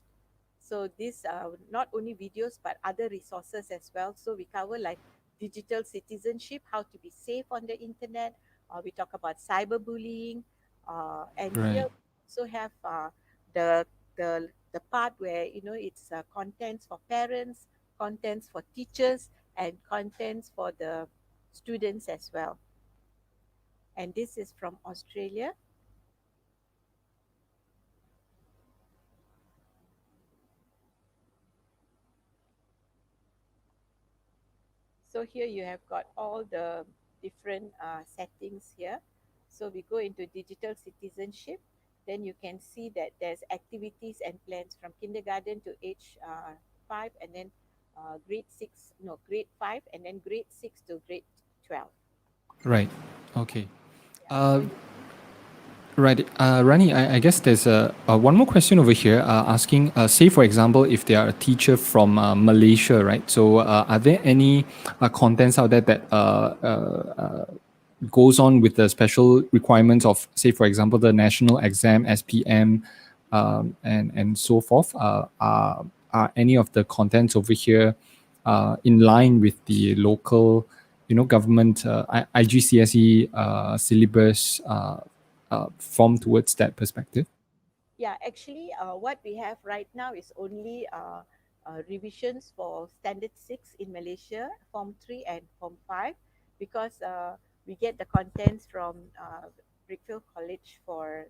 So these are not only videos but other resources as well. So we cover like digital citizenship, how to be safe on the internet. We talk about cyberbullying, and here Right. we also have the the part where it's contents for parents, contents for teachers, and contents for the students as well. And this is from Australia. So here you have got all the different settings here. So we go into digital citizenship. Then you can see that there's activities and plans from kindergarten to age 5, and then grade 6, no, grade 5, and then grade 6 to grade 12. Right. Okay. Yeah. So Uh, Right. Rani, I guess there's one more question over here asking, say, for example, if they are a teacher from Malaysia, right? So are there any contents out there that goes on with the special requirements of, say, for example, the national exam, SPM, and so forth? Are any of the contents over here in line with the local, government IGCSE syllabus formed towards that perspective? yeah, actually, what we have right now is only revisions for Standard 6 in Malaysia, Form 3 and Form 5, because we get the contents from Brickfield College for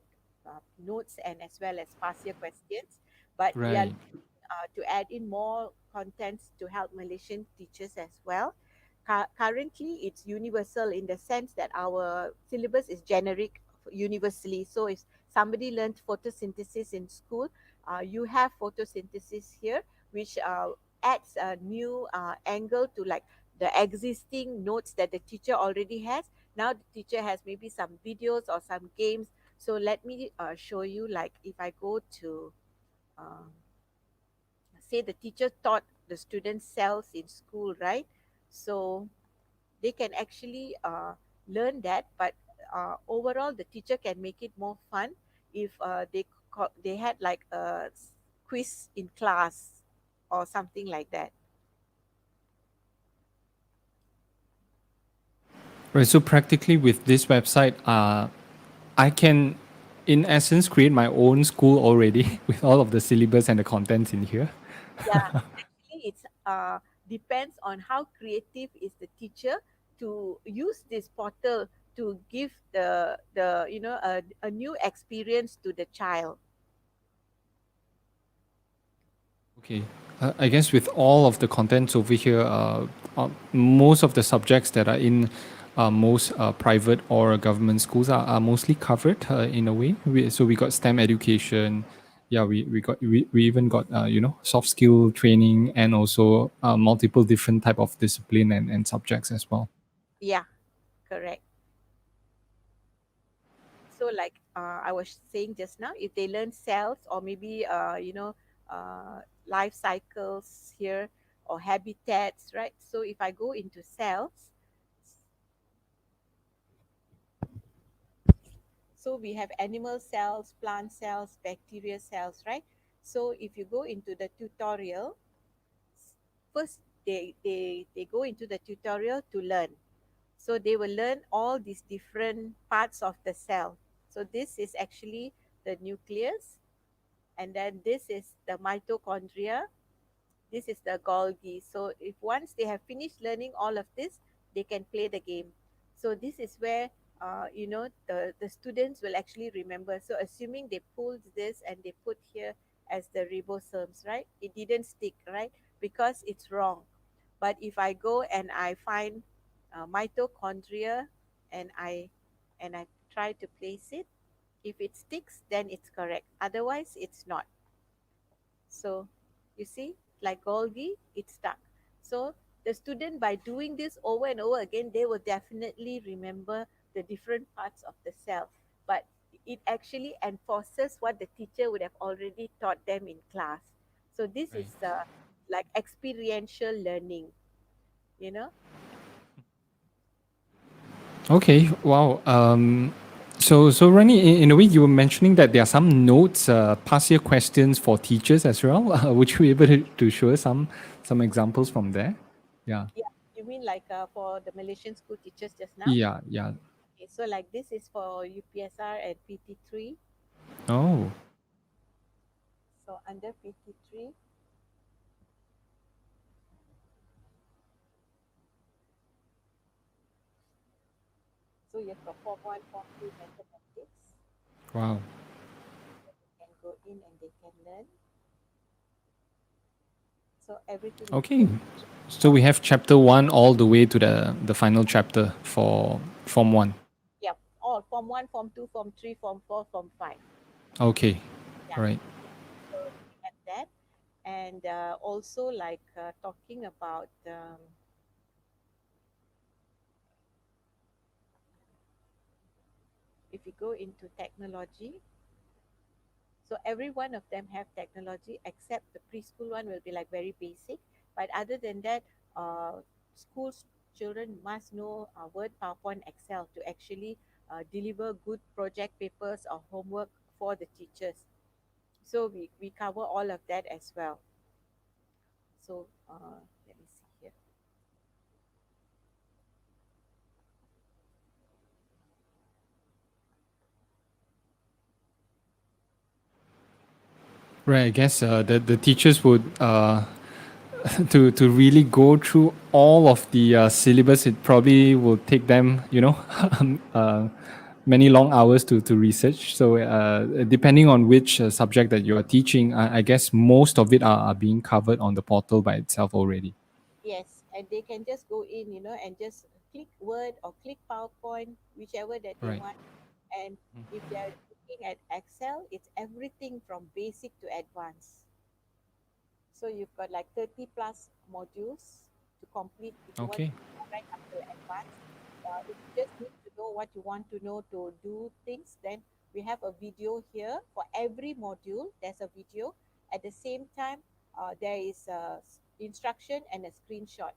notes and as well as past year questions. But we are Right. to add in more contents to help Malaysian teachers as well. Currently, it's universal in the sense that our syllabus is generic universally. So if somebody learned photosynthesis in school, you have photosynthesis here, which adds a new angle to like the existing notes that the teacher already has. Now the teacher has maybe some videos or some games. So let me show you, like if I go to uh, say the teacher taught the students cells in school, right? So they can actually learn that, but overall the teacher can make it more fun if they had like a quiz in class or something like that. Right. So practically with this website, I can, in essence, create my own school already with all of the syllabus and the contents in here. Yeah, actually, it's depends on how creative is the teacher to use this portal to give the a new experience to the child. Okay. I guess with all of the contents over here, most of the subjects that are in most private or government schools are mostly covered in a way. So we got STEM education. Yeah, we even got soft skill training and also multiple different type of discipline and subjects as well. Yeah, correct. So like I was saying just now, if they learn cells or maybe life cycles here or habitats, right? So if I go into cells, so we have animal cells, plant cells, bacteria cells, right? So if you go into the tutorial, first they go into the tutorial to learn. So they will learn all these different parts of the cell. So this is actually the nucleus, and then this is the mitochondria, this is the Golgi. So if once they have finished learning all of this, they can play the game. So this is where the students will actually remember. So assuming they pulled this and they put here as the ribosomes, right? It didn't stick, right? Because it's wrong. But if I go and I find mitochondria and I try to place it, if it sticks, then it's correct. Otherwise, it's not. So you see, like Golgi, it stuck. So the student, by doing this over and over again, they will definitely remember the different parts of the cell. But it actually enforces what the teacher would have already taught them in class. So this Right. is like experiential learning, you know. Okay. Wow. So Rani, in a way, you were mentioning that there are some notes, past year questions for teachers as well. Would you be able to show us some examples from there? Yeah. Yeah, you mean like for the Malaysian school teachers just now? Yeah. Yeah. Okay, so like this is for UPSR and PT3. Oh. So under PT3, so you've got Form 1, Form 2 mathematics. Wow. They can go in and they can learn. So everything is Okay. here. So we have chapter one all the way to the final chapter for Form one. Yeah, all Form 1, Form 2, Form 3, Form 4, Form 5. Okay. Yeah, All right. so we have that. And also like talking about, if you go into technology, so every one of them have technology except the preschool one will be like very basic. But other than that, schools children must know Word, PowerPoint, Excel to actually deliver good project papers or homework for the teachers. So we cover all of that as well. So let me see here. Right. I guess the teachers would to really go through all of the syllabus. It probably will take them, many long hours to research. So depending on which subject that you are teaching, I guess most of it are being covered on the portal by itself already. Yes, and they can just go in, and just click Word or click PowerPoint, whichever that they Right. want. And if they're looking at Excel, it's everything from basic to advanced. So you've got like 30 plus modules to complete if you want to Okay. go right up to advanced. If you just need to know what you want to know to do things, then we have a video here for every module. There's a video. At the same time, there is a instruction and a screenshot.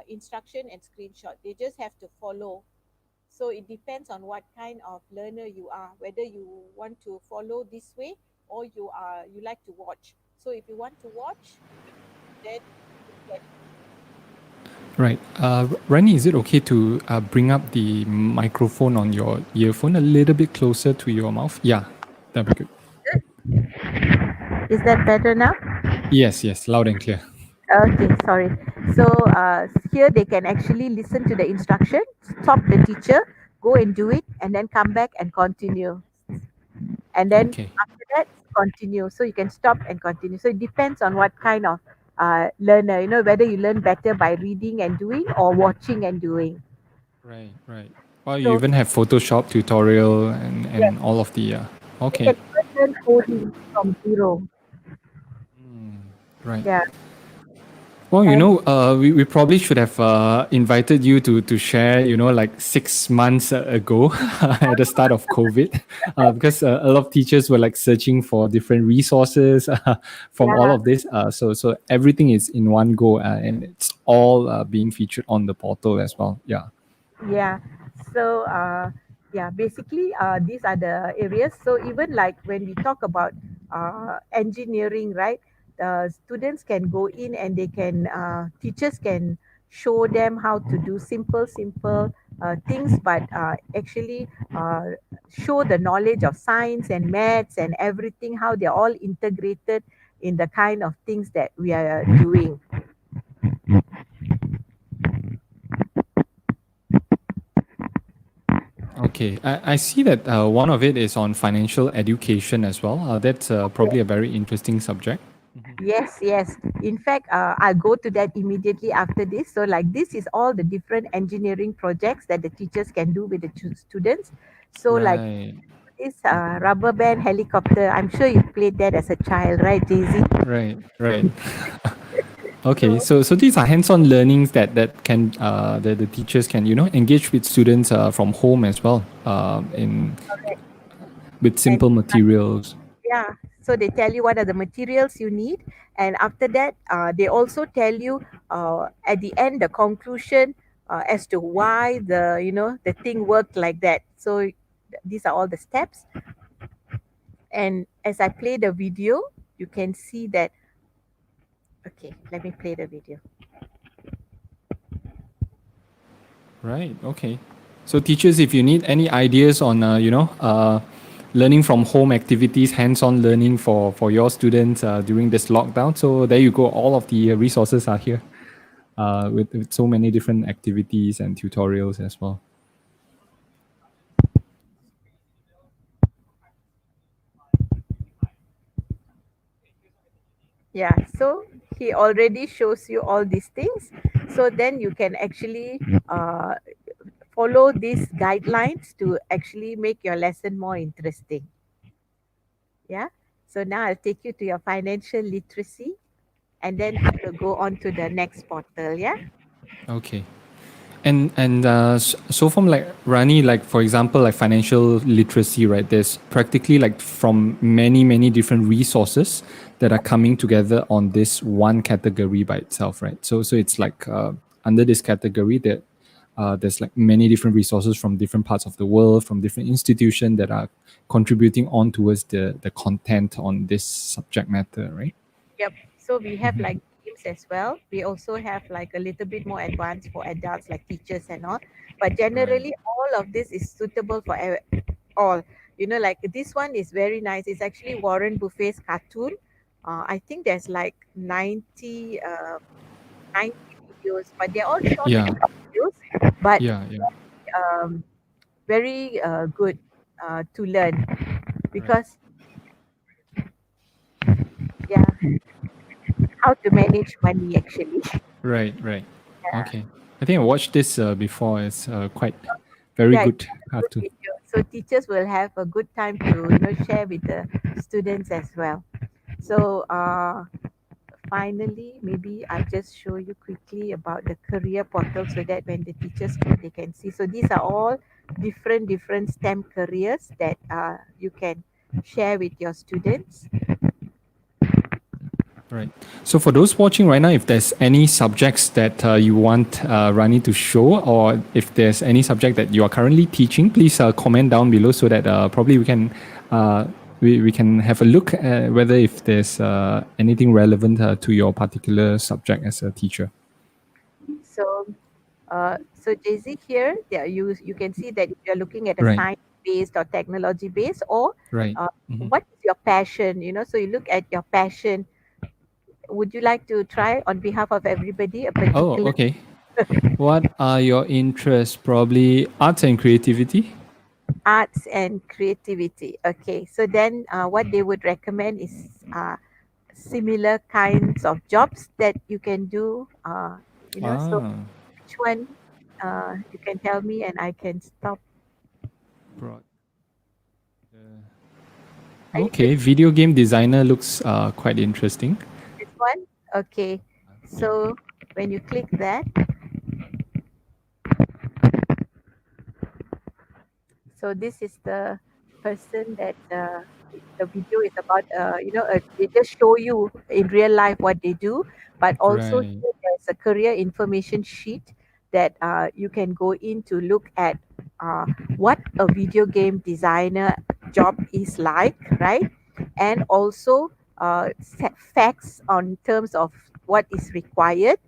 Instruction and screenshot. They just have to follow. So it depends on what kind of learner you are, whether you want to follow this way or you like to watch. So if you want to watch, then you can. Right. Rani, is it okay to bring up the microphone on your earphone a little bit closer to your mouth? Yeah, that'd be good. Is that better now? Yes, yes, loud and clear. Okay, sorry. So here they can actually listen to the instruction, stop the teacher, go and do it, and then come back and continue. And then Okay. after that, continue. So you can stop and continue. So it depends on what kind of learner, whether you learn better by reading and doing or watching and doing. Right, right. Well, you So even have Photoshop tutorial yes, and all of the they okay. can even learn coding from zero. Right. Yeah. Well, And we probably should have invited you to share, like 6 months ago at the start of COVID, because a lot of teachers were like searching for different resources from all yeah, of this. So everything is in one go, and it's all being featured on the portal as well. Yeah. yeah. So yeah, basically these are the areas. So even like when we talk about engineering, right? Students can go in and they can teachers can show them how to do simple things, but actually show the knowledge of science and maths and everything, how they're all integrated in the kind of things that we are doing. Okay, I see that one of it is on financial education as well. That's probably a very interesting subject. Yes, yes. In fact, I'll go to that immediately after this. So, like, this is all the different engineering projects that the teachers can do with the students. So, like, Right, this rubber band helicopter, I'm sure you played that as a child, right, Daisy? right, right. Okay, So, so these are hands-on learnings that can the teachers can engage with students from home as well in correct. with And simple materials. yeah, so they tell you what are the materials you need, and after that, they also tell you at the end the conclusion as to why the thing worked like that. So these are all the steps, and as I play the video, you can see that. Okay, let me play the video. Right. Okay. So teachers, if you need any ideas on learning from home activities, hands-on learning for your students during this lockdown, so there you go. All of the resources are here with so many different activities and tutorials as well. Yeah, so he already shows you all these things, so then you can actually follow these guidelines to actually make your lesson more interesting. Yeah. So now I'll take you to your financial literacy, and then I will go on to the next portal. Yeah. Okay. And so from like Rani, like for example, like financial literacy, right? There's practically like from many different resources that are coming together on this one category by itself, right? So it's like under this category that there's like many different resources from different parts of the world, from different institutions that are contributing on towards the content on this subject matter, right? Yep. So we have like games as well. We also have like a little bit more advanced for adults like teachers and all. But Right. generally, all of this is suitable for all. Like this one is very nice. It's actually Warren Buffett's cartoon. I think there's like 90 videos, but they're all short Yeah. videos, but Yeah. Yeah. um, very good to learn Right. because, yeah, how to manage money actually. Right, right. Okay. I think I watched this before. It's quite very Yeah, it's good a good cartoon. video. So teachers will have a good time to share with the students as well. So finally, maybe I'll just show you quickly about the career portal so that when the teachers go, they can see. So these are all different STEM careers that you can share with your students. Right. So for those watching right now, if there's any subjects that you want Rani to show, or if there's any subject that you are currently teaching, please comment down below so that probably uh, we can have a look at whether if there's anything relevant to your particular subject as a teacher. So so Daisy here, yeah, you can see that if you're looking at a Right. science based or technology based, or Right. uh, Mhm. what is your passion? So you look at your passion. Would you like to try on behalf of everybody a Oh, particular okay. What are your interests? Probably arts and creativity. arts and creativity? Okay, so then what they would recommend is similar kinds of jobs that you can do. So Ah, which one you can tell me and I can stop. broad. Are you Okay, video game designer looks quite interesting. this one? Okay. Yeah. So when you click that, so this is the person that the video is about. They just show you in real life what they do, but also Right. here there's a career information sheet that you can go in to look at uh, what a video game designer job is like, right? And also facts on terms of what is required,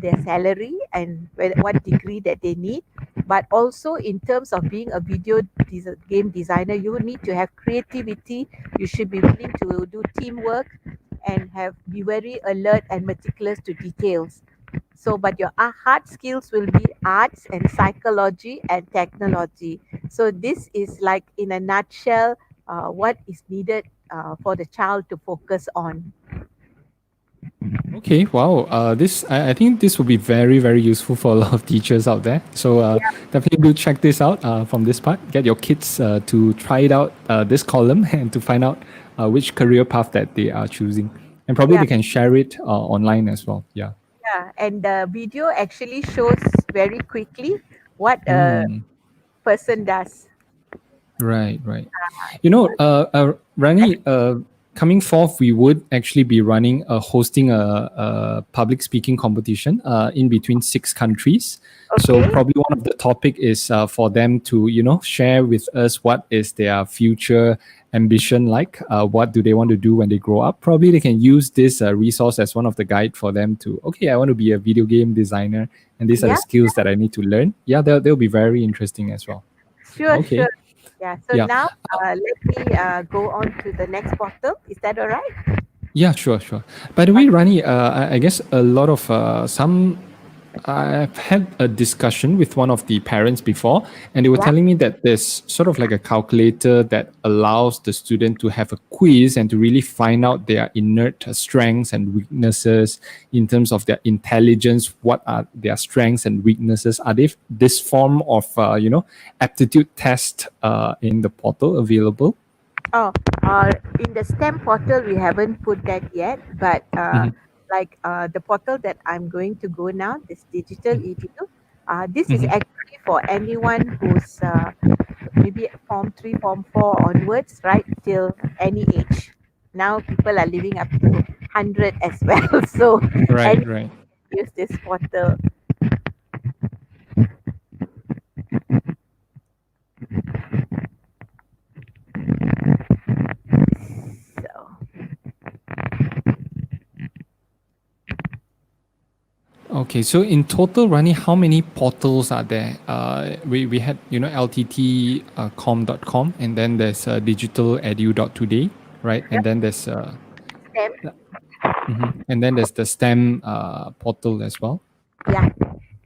their salary, and what degree that they need. But also in terms of being a game designer, you need to have creativity. You should be willing to do teamwork and have be very alert and meticulous to details. So, but your hard skills will be arts and psychology and technology. So this is like in a nutshell what is needed for the child to focus on. Okay, wow. I think this will be very, very useful for a lot of teachers out there. So definitely do check this out from this part. Get your kids to try it out, this column, and to find out which career path that they are choosing. And probably Yeah, they can share it online as well. Yeah. yeah. And the video actually shows very quickly what a Mm. person does. Right, right. Rani, coming forth, we would actually be hosting a public speaking competition in between 6 countries. So Okay. probably one of the topic is for them to, share with us what is their future ambition like. What do they want to do when they grow up? Probably they can use this resource as one of the guide for them to, okay, I want to be a video game designer, and these are the Yeah, skills that I need to learn. Yeah, they'll be very interesting as well. sure, Okay. sure. Yeah. So Yeah. now let me go on to the next portal. Is that all right? Yeah, sure, sure. By the way, Okay. Rani, I guess a lot of some. I've had a discussion with one of the parents before, and they were Yeah. telling me that there's sort of like a calculator that allows the student to have a quiz and to really find out their innate strengths and weaknesses in terms of their intelligence. What are their strengths and weaknesses? Are they this form of aptitude test in the portal available? Oh, in the STEM portal, we haven't put that yet, but Mm-hmm. the portal that I'm going to go now, this digital edu, this is Mm-hmm. actually for anyone who's maybe form 3, form 4 onwards, right, till any age. Now people are living up to 100 as well, so Right, anyone right. can use this portal. So Okay, so in total, Rani, how many portals are there? We had, lttcom.com, and then there's digitaledu.today, right? And yep, then there's STEM. and then there's the STEM portal as well. Yeah.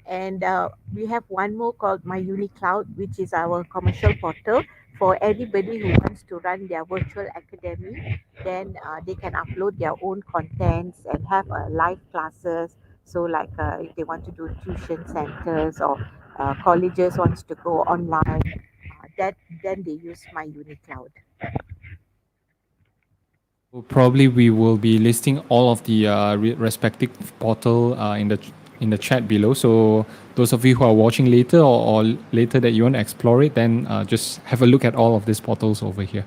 And we have one more called MyUniCloud, which is our commercial portal for anybody who wants to run their virtual academy. Then they can upload their own contents and have live classes. So, like if they want to do tuition centers or colleges wants to go online, that then they use MyUniCloud. So probably we will be listing all of the respective portal in the chat below. So those of you who are watching later or later that you want to explore it, then just have a look at all of these portals over here.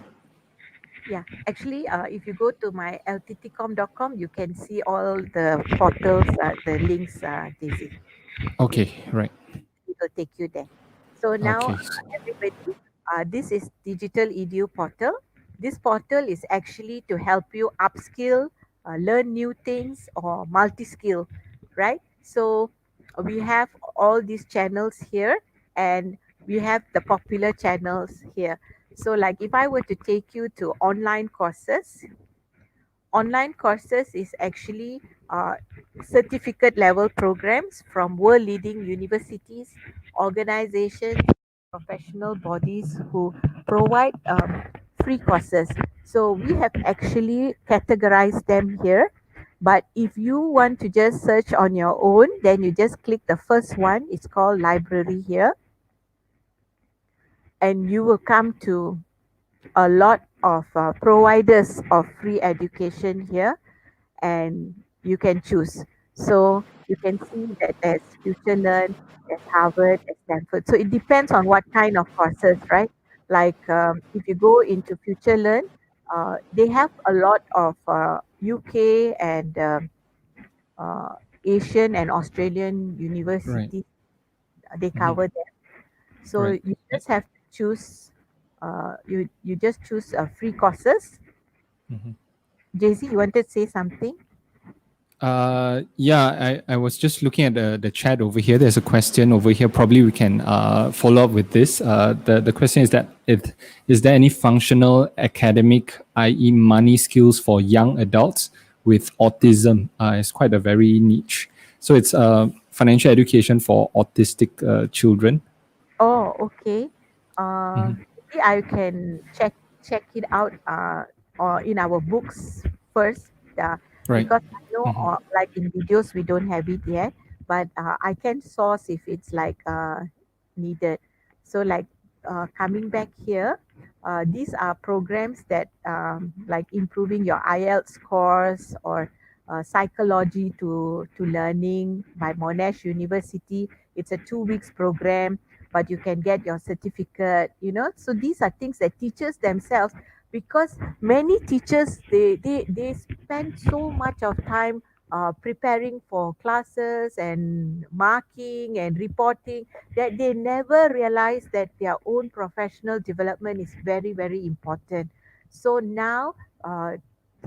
Yeah, actually, if you go to my lttcom.com, you can see all the portals, the links, Daisy. Okay, right. It will take you there. So now, Okay. everybody, this is Digital Edu Portal. This portal is actually to help you upskill, learn new things, or multi-skill, right? So we have all these channels here, and we have the popular channels here. So, like if I were to take you to online courses, online courses is actually certificate level programs from world leading universities, organizations, professional bodies who provide free courses. So we have actually categorized them here. But if you want to just search on your own, then you just click the first one. It's called library here, and you will come to a lot of providers of free education here, and you can choose. So you can see that there's Future Learn, there's Harvard, there's Stanford. So it depends on what kind of courses, right? Like if you go into Future Learn, they have a lot of UK and uh, Asian and Australian Right. universities. They Hmm. cover them. So Right. you just have to choose. You just choose free courses. Mm-hmm. JC, you wanted to say something? Yeah, I was just looking at the chat over here. There's a question over here. Probably we can follow up with this. The question is that is there any functional academic, i.e., money skills for young adults with autism? It's quite a very niche. So it's financial education for autistic children. Oh, okay. Mhm. Maybe I can check it out or in our books first, Right. because I know Mhm. like in videos we don't have it yet, but I can source if it's like needed. So like coming back here, these are programs that like improving your IELTS scores or psychology to learning by Monash University. It's a 2 weeks program, but you can get your certificate, so these are things that teachers themselves, because many teachers they spend so much of time preparing for classes and marking and reporting, that they never realize that their own professional development is very very important. So now uh,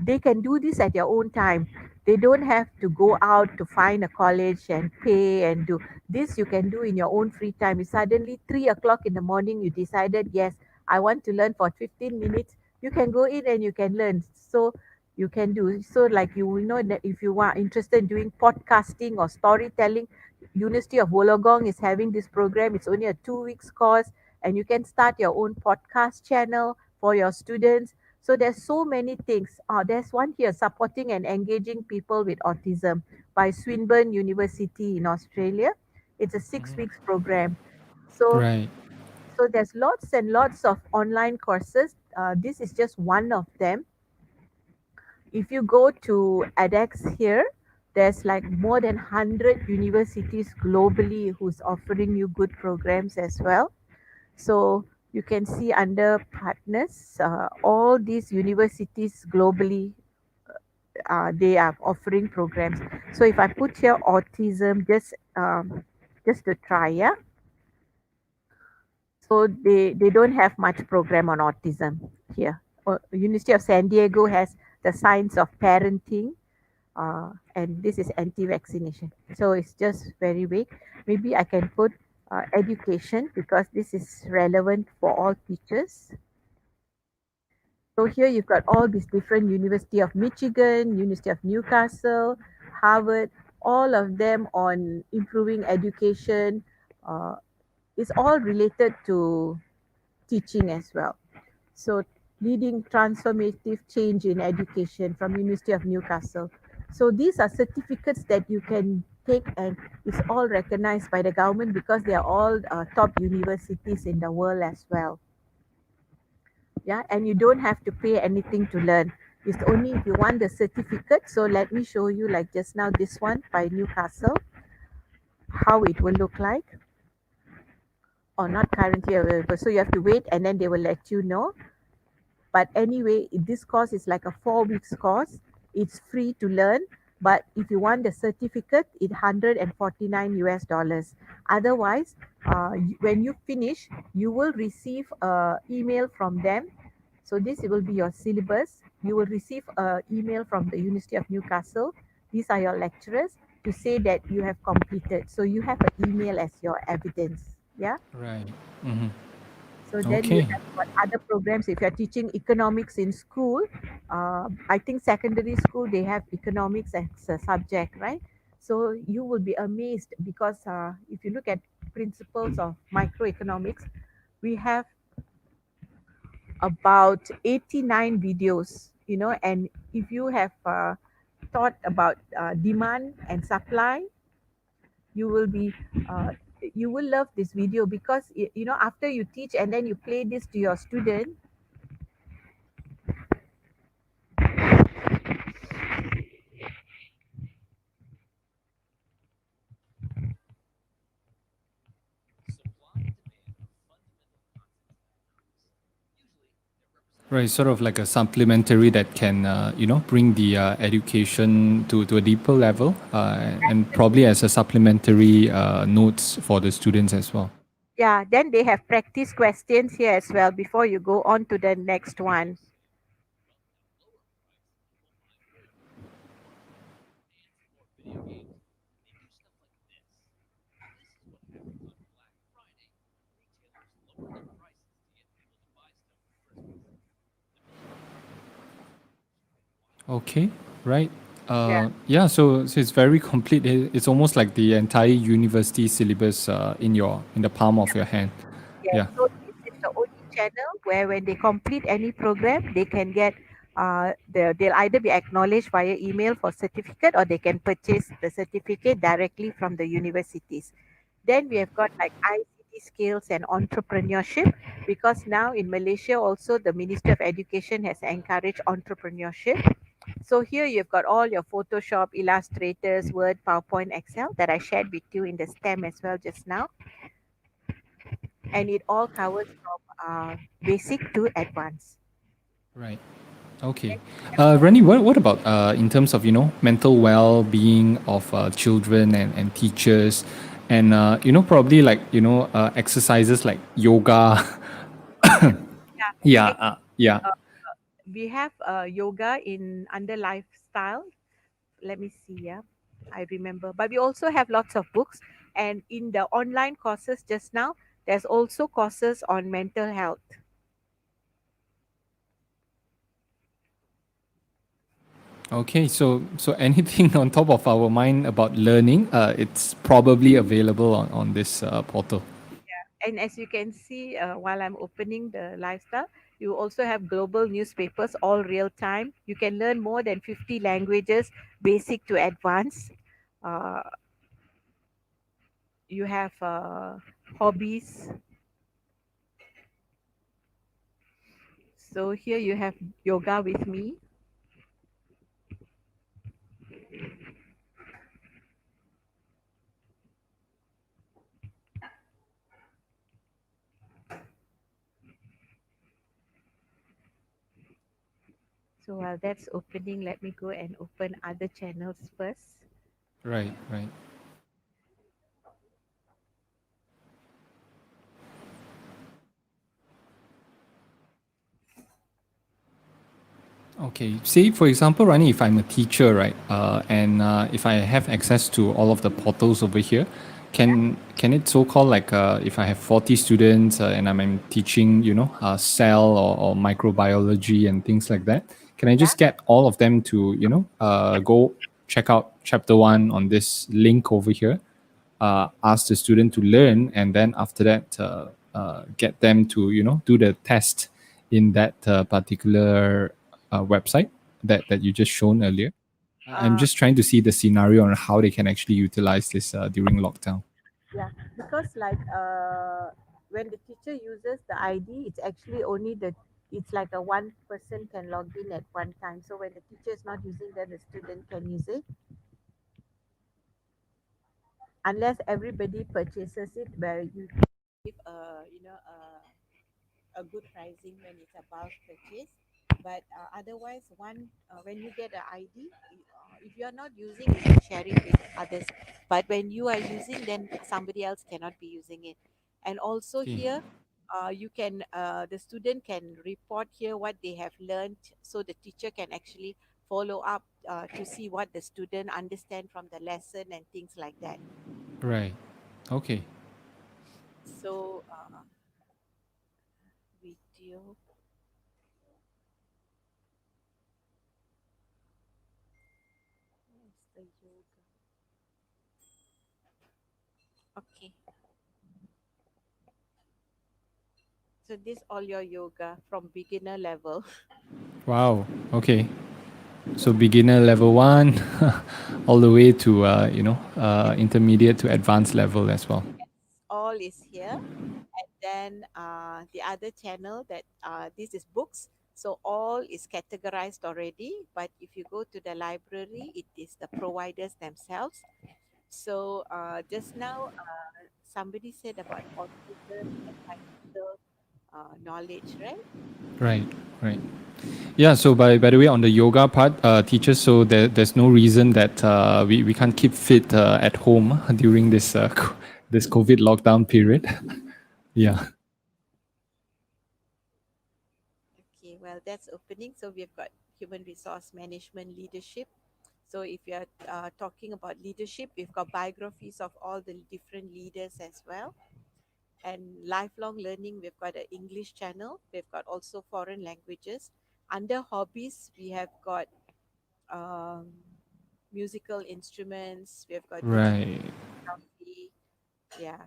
they can do this at their own time. They don't have to go out to find a college and pay and do this. You can do in your own free time. It's suddenly 3 o'clock in the morning, you decided, yes, I want to learn for 15 minutes. You can go in and you can learn. So you can do. So like you will know that if you are interested in doing podcasting or storytelling, University of Wollongong is having this program. It's only a 2 weeks course, and you can start your own podcast channel for your students. So there's so many things. There's one here, supporting and engaging people with autism by Swinburne University in Australia. It's a 6 weeks program. So Right. so there's lots and lots of online courses. This is just one of them. If you go to edX here, there's like more than 100 universities globally who's offering you good programs as well. So you can see under partners, all these universities globally, they are offering programs. So if I put here autism, just to try, yeah. So they don't have much program on autism here. University of San Diego has the science of parenting, and this is anti-vaccination. So it's just very vague. Maybe I can put education, because this is relevant for all teachers. So here you've got all these different University of Michigan, University of Newcastle, Harvard, all of them on improving education. Uh, it's all related to teaching as well. So leading transformative change in education from University of Newcastle. So these are certificates that you can take, and it's all recognized by the government because they are all top universities in the world as well. Yeah, and you don't have to pay anything to learn. It's only if you want the certificate. So let me show you, like just now this one by Newcastle, how it will look like, or not currently available. So you have to wait and then they will let you know. But anyway, this course is like a 4 weeks course. It's free to learn. But if you want the certificate, it's 149 US dollars. Otherwise, when you finish, you will receive an email from them. So this will be your syllabus. You will receive an email from the University of Newcastle. These are your lecturers to say that you have completed. So you have an email as your evidence. Yeah. Right. Hmm. So then you Okay. have got other programs. If you're teaching economics in school, I think secondary school they have economics as a subject, right? So you will be amazed because if you look at principles of microeconomics, we have about 89 videos, and if you have thought about demand and supply, you will be uh, you will love this video because after you teach and then you play this to your student. Right, sort of like a supplementary that can, bring the education to a deeper level, and probably as a supplementary notes for the students as well. Yeah, then they have practice questions here as well before you go on to the next one. Okay, right. Yeah. Yeah, so it's very complete. It's almost like the entire university syllabus in the palm of your hand. Yes, Yeah. so this is the only channel where when they complete any program, they can get they'll either be acknowledged via email for certificate or they can purchase the certificate directly from the universities. Then we have got like ICT skills and entrepreneurship because now in Malaysia also the Ministry of Education has encouraged entrepreneurship. So here you've got all your Photoshop, Illustrators, Word, PowerPoint, Excel that I shared with you in the STEM as well just now, and it all covers from basic to advanced. Right. Okay. Rani, what about in terms of, mental well-being of children and teachers and, probably like, exercises like yoga. Yeah, Yeah. actually, Yeah. uh, we have yoga in under lifestyle. Let me see. Yeah, I remember. But we also have lots of books, and in the online courses just now, there's also courses on mental health. Okay. So anything on top of our mind about learning, it's probably available on this portal. And as you can see, while I'm opening the lifestyle, you also have global newspapers, all real time. You can learn more than 50 languages, basic to advanced. Uh, you have hobbies. So here you have yoga with me. So while that's opening, let me go and open other channels first. Right. Right. Okay. Say, for example, Rani, if I'm a teacher, right, and if I have access to all of the portals over here, can it so-called like if I have 40 students and I'm teaching, cell or microbiology and things like that, can I Yeah. just get all of them to, go check out chapter one on this link over here, ask the student to learn, and then after that, get them to, do the test in that particular website that you just shown earlier. I'm Uh, just trying to see the scenario on how they can actually utilize this during lockdown. yeah, because like when the teacher uses the ID, it's actually only it's like a one person can log in at one time. So when the teacher is not using that, the student can use it unless everybody purchases it, where you give a good pricing when it's above purchase. But otherwise, when you get an ID, if you are not using, you can share it with others. But when you are using, then somebody else cannot be using it. And also Okay. here, the student can report here what they have learned, so the teacher can actually follow up to see what the student understand from the lesson and things like that. Right. Okay. So video. Where's the yoga? Okay. So this all your yoga from beginner level. Wow. Okay. So beginner level one, all the way to intermediate to advanced level as well. All is here. And then the other channel that this is books. So all is categorized already. But if you go to the library, it is the providers themselves. So just now, somebody said about autism and financial knowledge, right? Right. Right. Yeah. So by the way, on the yoga part, teachers, so there's no reason that we can't keep fit at home during this this COVID lockdown period. Yeah. Okay, well, that's opening. So we've got human resource management leadership. So if you're talking about leadership, we've got biographies of all the different leaders as well. And lifelong learning, we've got an English channel. We've got also foreign languages. Under hobbies, we have got um, musical instruments. We've got digital Right. photography. Yeah.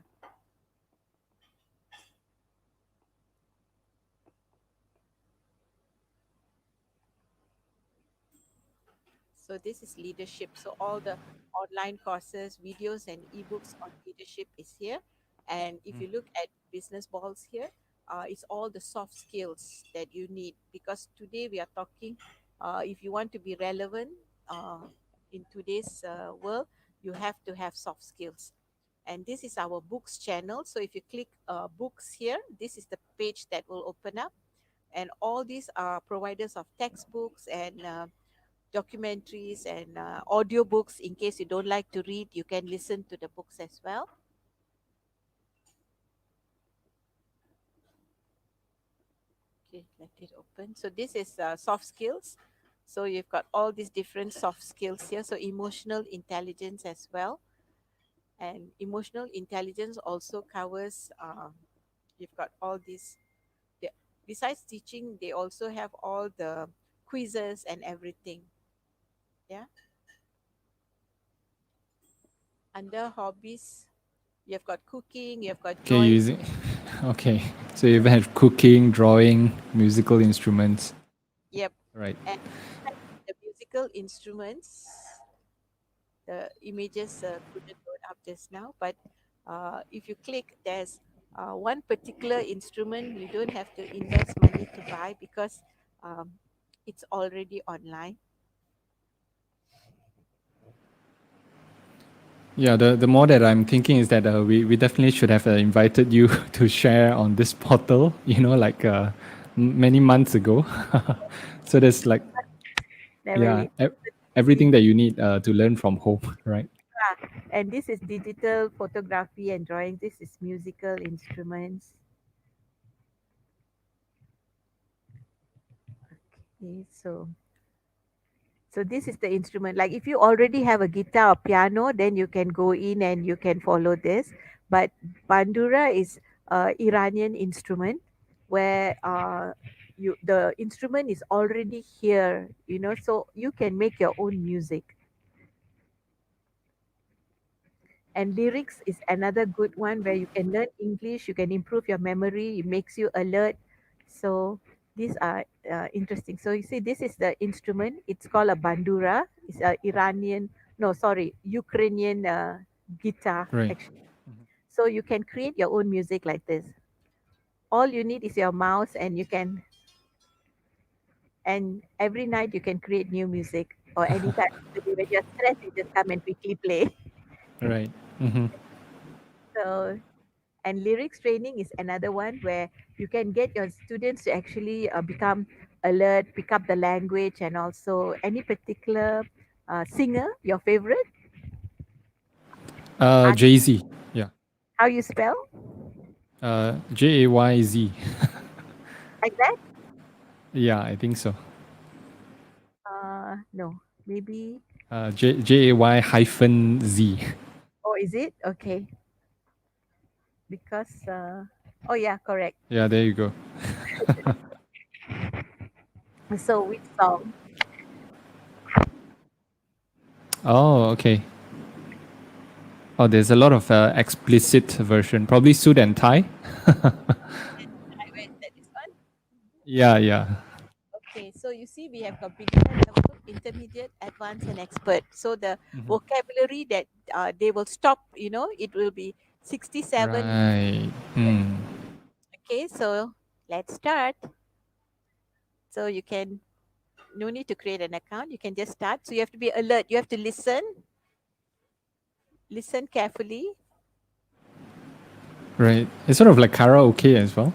So this is leadership. So all the online courses, videos, and ebooks on leadership is here. And if you look at business balls here, it's all the soft skills that you need because today we are talking. If you want to be relevant in today's world, you have to have soft skills. And this is our books channel. So if you click books here, this is the page that will open up. And all these are providers of textbooks and documentaries and audiobooks. In case you don't like to read, you can listen to the books as well. Okay, let it open. So this is soft skills. So you've got all these different soft skills here. So emotional intelligence as well. And emotional intelligence also covers, you've got all these, besides teaching, they also have all the quizzes and everything. Yeah. Under hobbies, you've got cooking, you've got Okay. drawing. Using. Okay. So you even have cooking, drawing, musical instruments. Yep. Right. And the musical instruments, the images couldn't load up just now, but if you click, there's one particular instrument you don't have to invest money to buy because um, it's already online. Yeah, the more that I'm thinking is that we definitely should have invited you to share on this portal, like many months ago. So there's like, Never yeah, late. everything that you need to learn from home, right? And this is digital photography and drawing. This is musical instruments. Okay, so this is the instrument. Like if you already have a guitar or piano, then you can go in and you can follow this. But bandura is Iranian instrument where the instrument is already here, so you can make your own music. And lyrics is another good one where you can learn English, you can improve your memory, it makes you alert. So these are interesting. So you see, this is the instrument. It's called a bandura. It's a Iranian, no, sorry, Ukrainian guitar Right. actually. So you can create your own music like this. All you need is your mouse, and and every night you can create new music or anytime of the day when you're stressed, you just come and quickly play. Right. Mm-hmm. So and lyrics training is another one where you can get your students to actually become alert, pick up the language, and also any particular singer, your favorite. Jay Z. Yeah. How you spell? Jayz. Like that? Yeah, I think so. No, maybe. Jay hyphen Z. Oh, is it? Okay. Because, oh yeah, correct. Yeah, there you go. So which song? Oh, okay. Oh, there's a lot of explicit version. Probably suit and tie. Where is that? This one? Yeah, yeah. Okay, so you see, we have got beginner level, intermediate, advanced, and expert. So the Mhm. vocabulary that they will stop, it will be 67. Right. Mm. Okay, so let's start. So you can, no need to create an account. You can just start. So you have to be alert. You have to listen carefully. Right. It's sort of like karaoke as well.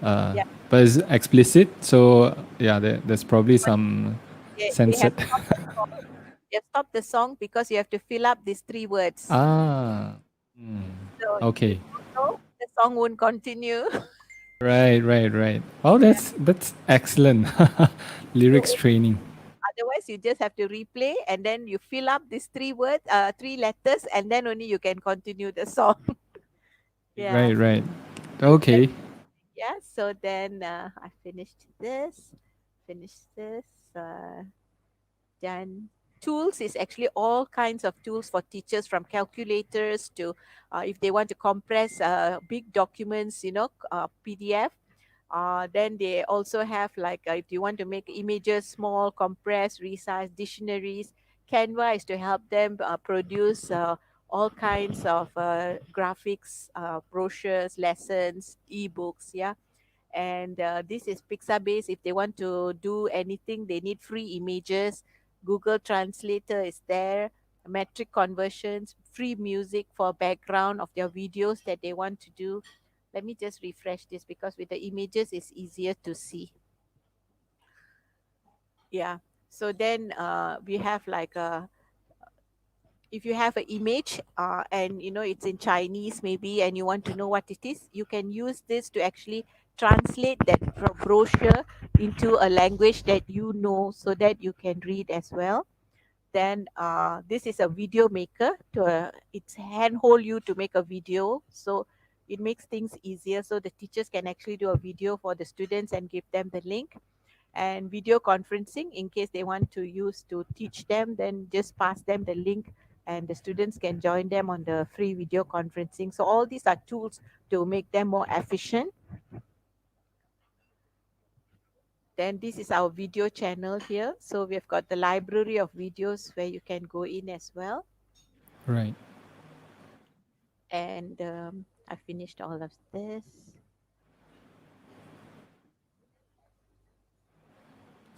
Yeah, But it's explicit. So, yeah, there's probably some they have censored. stopped the song. They have stopped the song because you have to fill up these three words. Ah. Mm. So if you Okay. don't know, the song won't continue. Right, right, right. Oh, Yeah. that's excellent. Lyrics So training. otherwise, you just have to replay and then you fill up these three words, three letters, and then only you can continue the song. Yeah. Right, right. Okay. Yeah. So then I finished this. Finished this. Uh, Done. Tools is actually all kinds of tools for teachers, from calculators to if they want to compress big documents, PDF. Then they also have like if you want to make images small, compress, resize, dictionaries. Canva is to help them produce all kinds of graphics, brochures, lessons, ebooks. Yeah, and this is Pixabay. If they want to do anything, they need free images. Google Translator is there. Metric conversions, free music for background of their videos that they want to do. Let me just refresh this because with the images it's easier to see. Yeah. So then we have like if you have an image and it's in Chinese maybe, and you want to know what it is, you can use this to actually translate that brochure into a language that you know, so that you can read as well. Then this is a video maker to it's handhold you to make a video, so it makes things easier, so the teachers can actually do a video for the students and give them the link. And video conferencing, in case they want to use to teach them, then just pass them the link and the students can join them on the free video conferencing. So all these are tools to make them more efficient. Then this is our video channel here, so we've got the library of videos where you can go in as well. Right. And I finished all of this.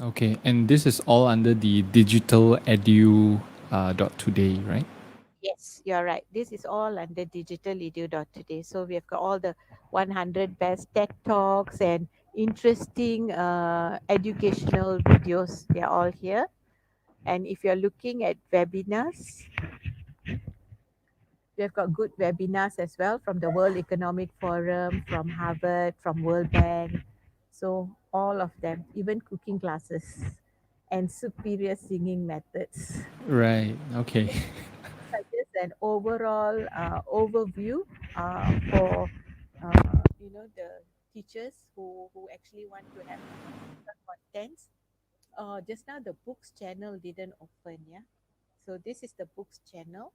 Okay. And this is all under the digital edu dot today, right? Yes, you're right. This is all under Digital Edu today. So we have got all the 100 best tech talks and interesting educational videos. They're all here. And if you're looking at webinars, we've got good webinars as well from the World Economic Forum, from Harvard, from World Bank. So all of them, even cooking classes and superior singing methods. Right. Okay. Just an overall overview for the teachers who actually want to have contents. Just now the books channel didn't open, yeah. So this is the books channel.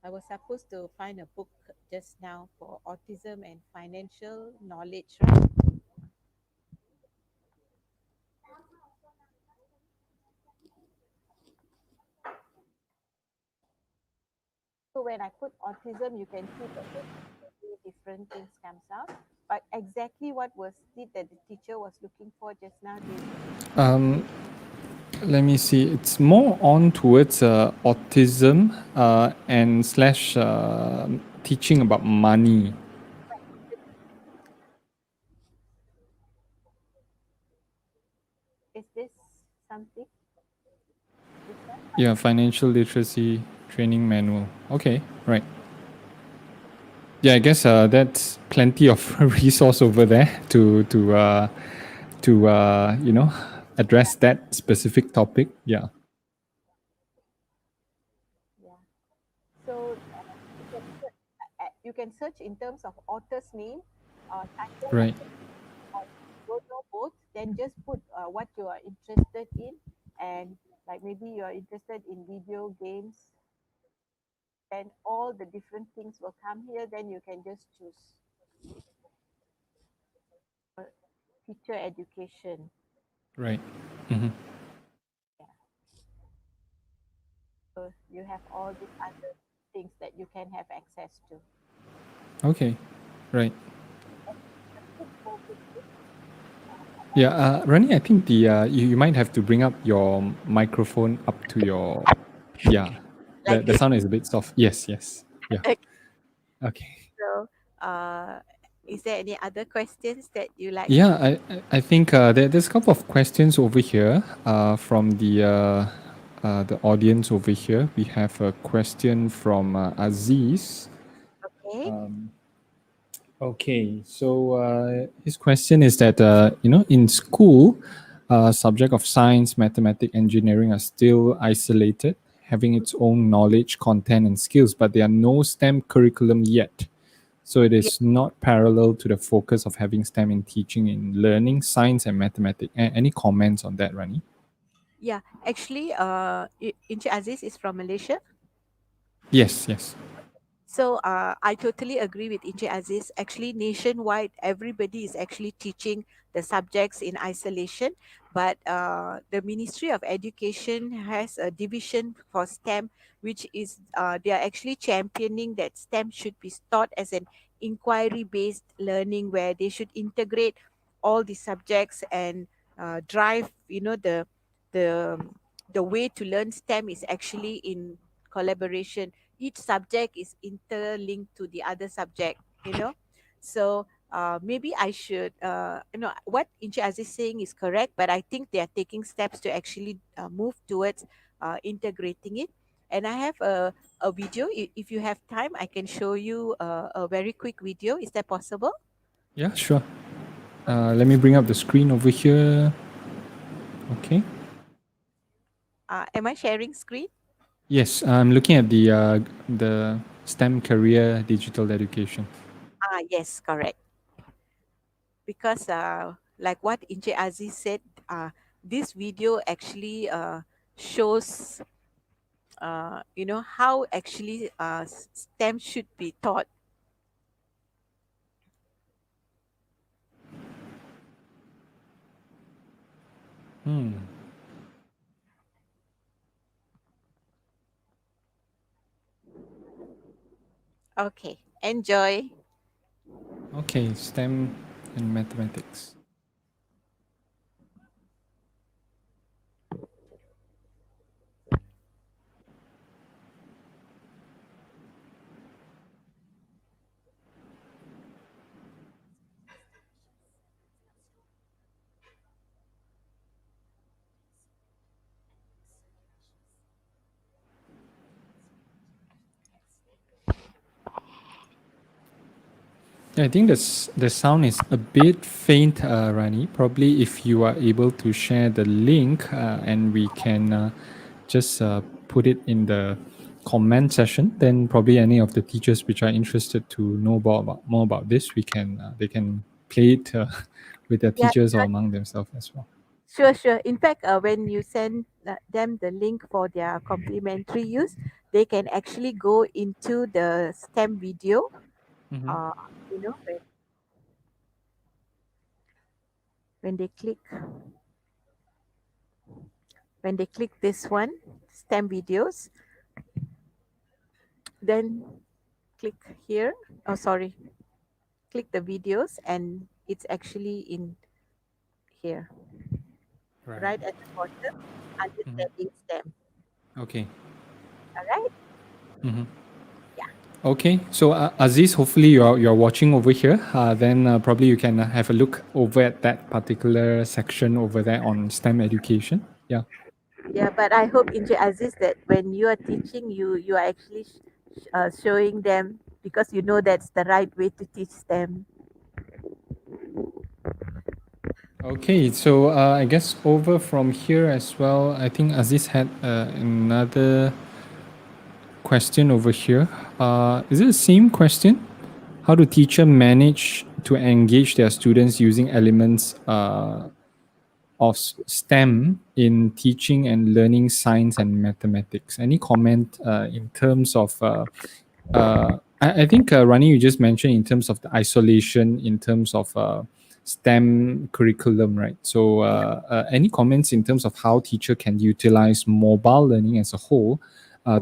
I was supposed to find a book just now for autism and financial knowledge, right? So when I put autism, you can see that three different things comes out. But exactly what was it that the teacher was looking for just now? Um, Let me see. It's more on towards autism and slash teaching about money. Is this something? This one? Yeah, financial literacy training manual. Okay, right. Yeah, I guess that's plenty of resource over there to address that specific topic. Yeah. Yeah. So you can search in terms of author's name. title of Right. the or don't know both, then just put what you are interested in, and like maybe you are interested in video games, and all the different things will come here. Then you can just choose teacher education. Right. Mm-hmm. Yeah. So you have all these other things that you can have access to. Okay. Right. Put over this, Yeah, Rani, I think you might have to bring up your microphone up to your, yeah, like the this. sound is a bit soft. Yes, yes. Yeah. Okay. Okay. So, uh, is there any other questions that you like? Yeah, I think there's a couple of questions over here from the audience over here. We have a question from Aziz. Okay. Okay, so his question is that in school, subject of science, mathematics, engineering are still isolated, having its own knowledge, content, and skills, but there are no STEM curriculum yet. So it Yeah. is not parallel to the focus of having STEM in teaching in learning, science, and mathematics. Any comments on that, Rani? Yeah. Actually, Inci Aziz is from Malaysia. Yes, yes. So I totally agree with Inci Aziz. Actually, nationwide, everybody is actually teaching the subjects in isolation. But the Ministry of Education has a division for STEM, which is they are actually championing that STEM should be taught as an inquiry-based learning, where they should integrate all the subjects and drive. The the way to learn STEM is actually in collaboration. Each subject is interlinked to the other subject, so maybe I should what Inci Aziz is saying is correct, but I think they are taking steps to actually move towards integrating it. And I have a video. If you have time, I can show you a very quick video. Is that possible? Yeah, sure. Let me bring up the screen over here. Okay. Am I sharing screen? Yes, I'm looking at the STEM career digital education. Yes, correct. Because like what Inche Aziz said, this video actually shows how actually STEM should be taught. Okay, enjoy. Okay, STEM and mathematics. Yeah, I think the sound is a bit faint, Rani. Probably if you are able to share the link and we can just put it in the comment session, then probably any of the teachers which are interested to know more about this, they can play it with their Yeah, teachers or among themselves as well. sure, sure. In fact, when you send them the link for their complimentary use, they can actually go into the STEM video. Mm-hmm. Uh, you know, when they click when they click this one, STEM videos, then click here. Oh, sorry. Click the videos, and it's actually in here, Right. right at the bottom, understanding STEM. Okay. All right. Mm-hmm. Yeah. Okay, so Aziz, hopefully you're watching over here. Then probably you can have a look over at that particular section over there on STEM education. Yeah. Yeah, but I hope Inje Aziz that when you are teaching, you are actually showing them, because you know that's the right way to teach them. Okay, so I guess over from here as well, I think Aziz had another question over here. Is it the same question? How do teacher manage to engage their students using elements of STEM in teaching and learning science and mathematics. Any comment in terms of I think Rani, you just mentioned in terms of the isolation, in terms of STEM curriculum, right? So, any comments in terms of how teacher can utilize mobile learning as a whole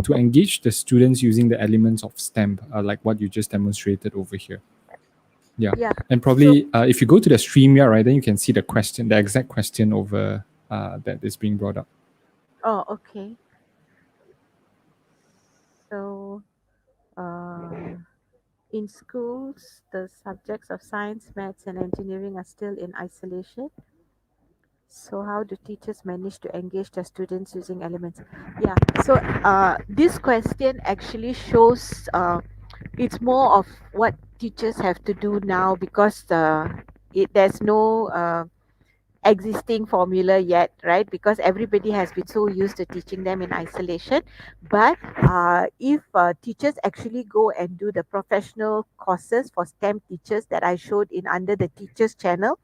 to engage the students using the elements of STEM, like what you just demonstrated over here? Yeah, Yeah. and So, probably if you go to the StreamYard, right, then you can see the question, the exact question over that is being brought up. oh, okay. So, uh, in schools, the subjects of science, maths, and engineering are still in isolation. So, how do teachers manage to engage their students using elements? Yeah. So, this question actually shows it's more of what teachers have to do now because there's no existing formula yet, right? Because everybody has been so used to teaching them in isolation. But if teachers actually go and do the professional courses for STEM teachers that I showed in under the teachers channel,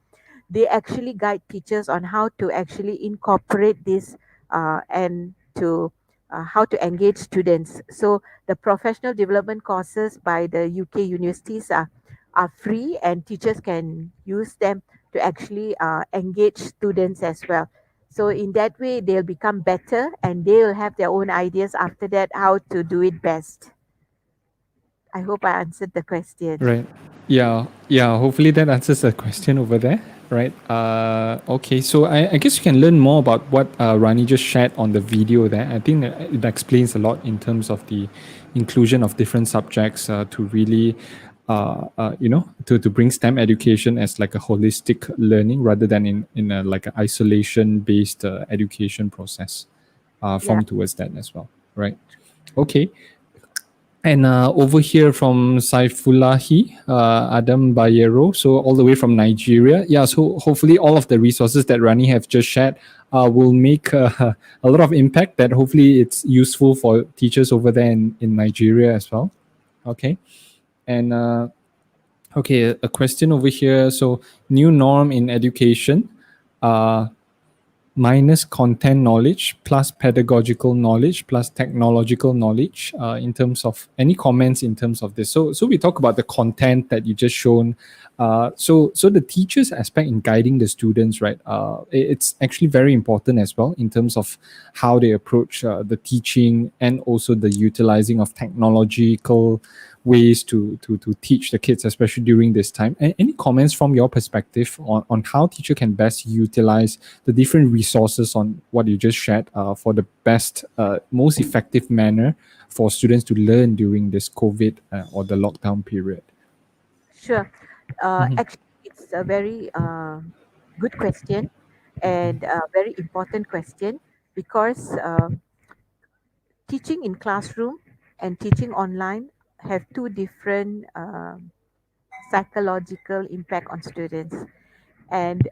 they actually guide teachers on how to actually incorporate this and to how to engage students. So the professional development courses by the UK universities are free, and teachers can use them to actually engage students as well. So in that way, they'll become better and they'll have their own ideas after that how to do it best. I hope I answered the question. Right. Yeah. Yeah. Hopefully that answers the question over there. Right. Okay. So I guess you can learn more about what Rani just shared on the video there. I think that it explains a lot in terms of the inclusion of different subjects to really, to bring STEM education as like a holistic learning rather than in a like an isolation based education process Yeah. formed towards that as well. Right. Okay. And over here from Saifullahi Adam Bayero, so all the way from Nigeria. Yeah, so hopefully all of the resources that Rani have just shared will make a lot of impact. That hopefully it's useful for teachers over there in Nigeria as well. Okay, and okay, a question over here. So new norm in education. Uh, minus content knowledge plus pedagogical knowledge plus technological knowledge in terms of any comments in terms of this. So we talk about the content that you just shown. So the teachers aspect in guiding the students, right? It's actually very important as well in terms of how they approach the teaching and also the utilizing of technological ways to teach the kids, especially during this time. Any comments from your perspective on how teacher can best utilize the different resources on what you just shared for the best, most effective manner for students to learn during this COVID or the lockdown period? Sure. Mhm. Actually, it's a very good question and a very important question because teaching in classroom and teaching online have two different psychological impact on students. And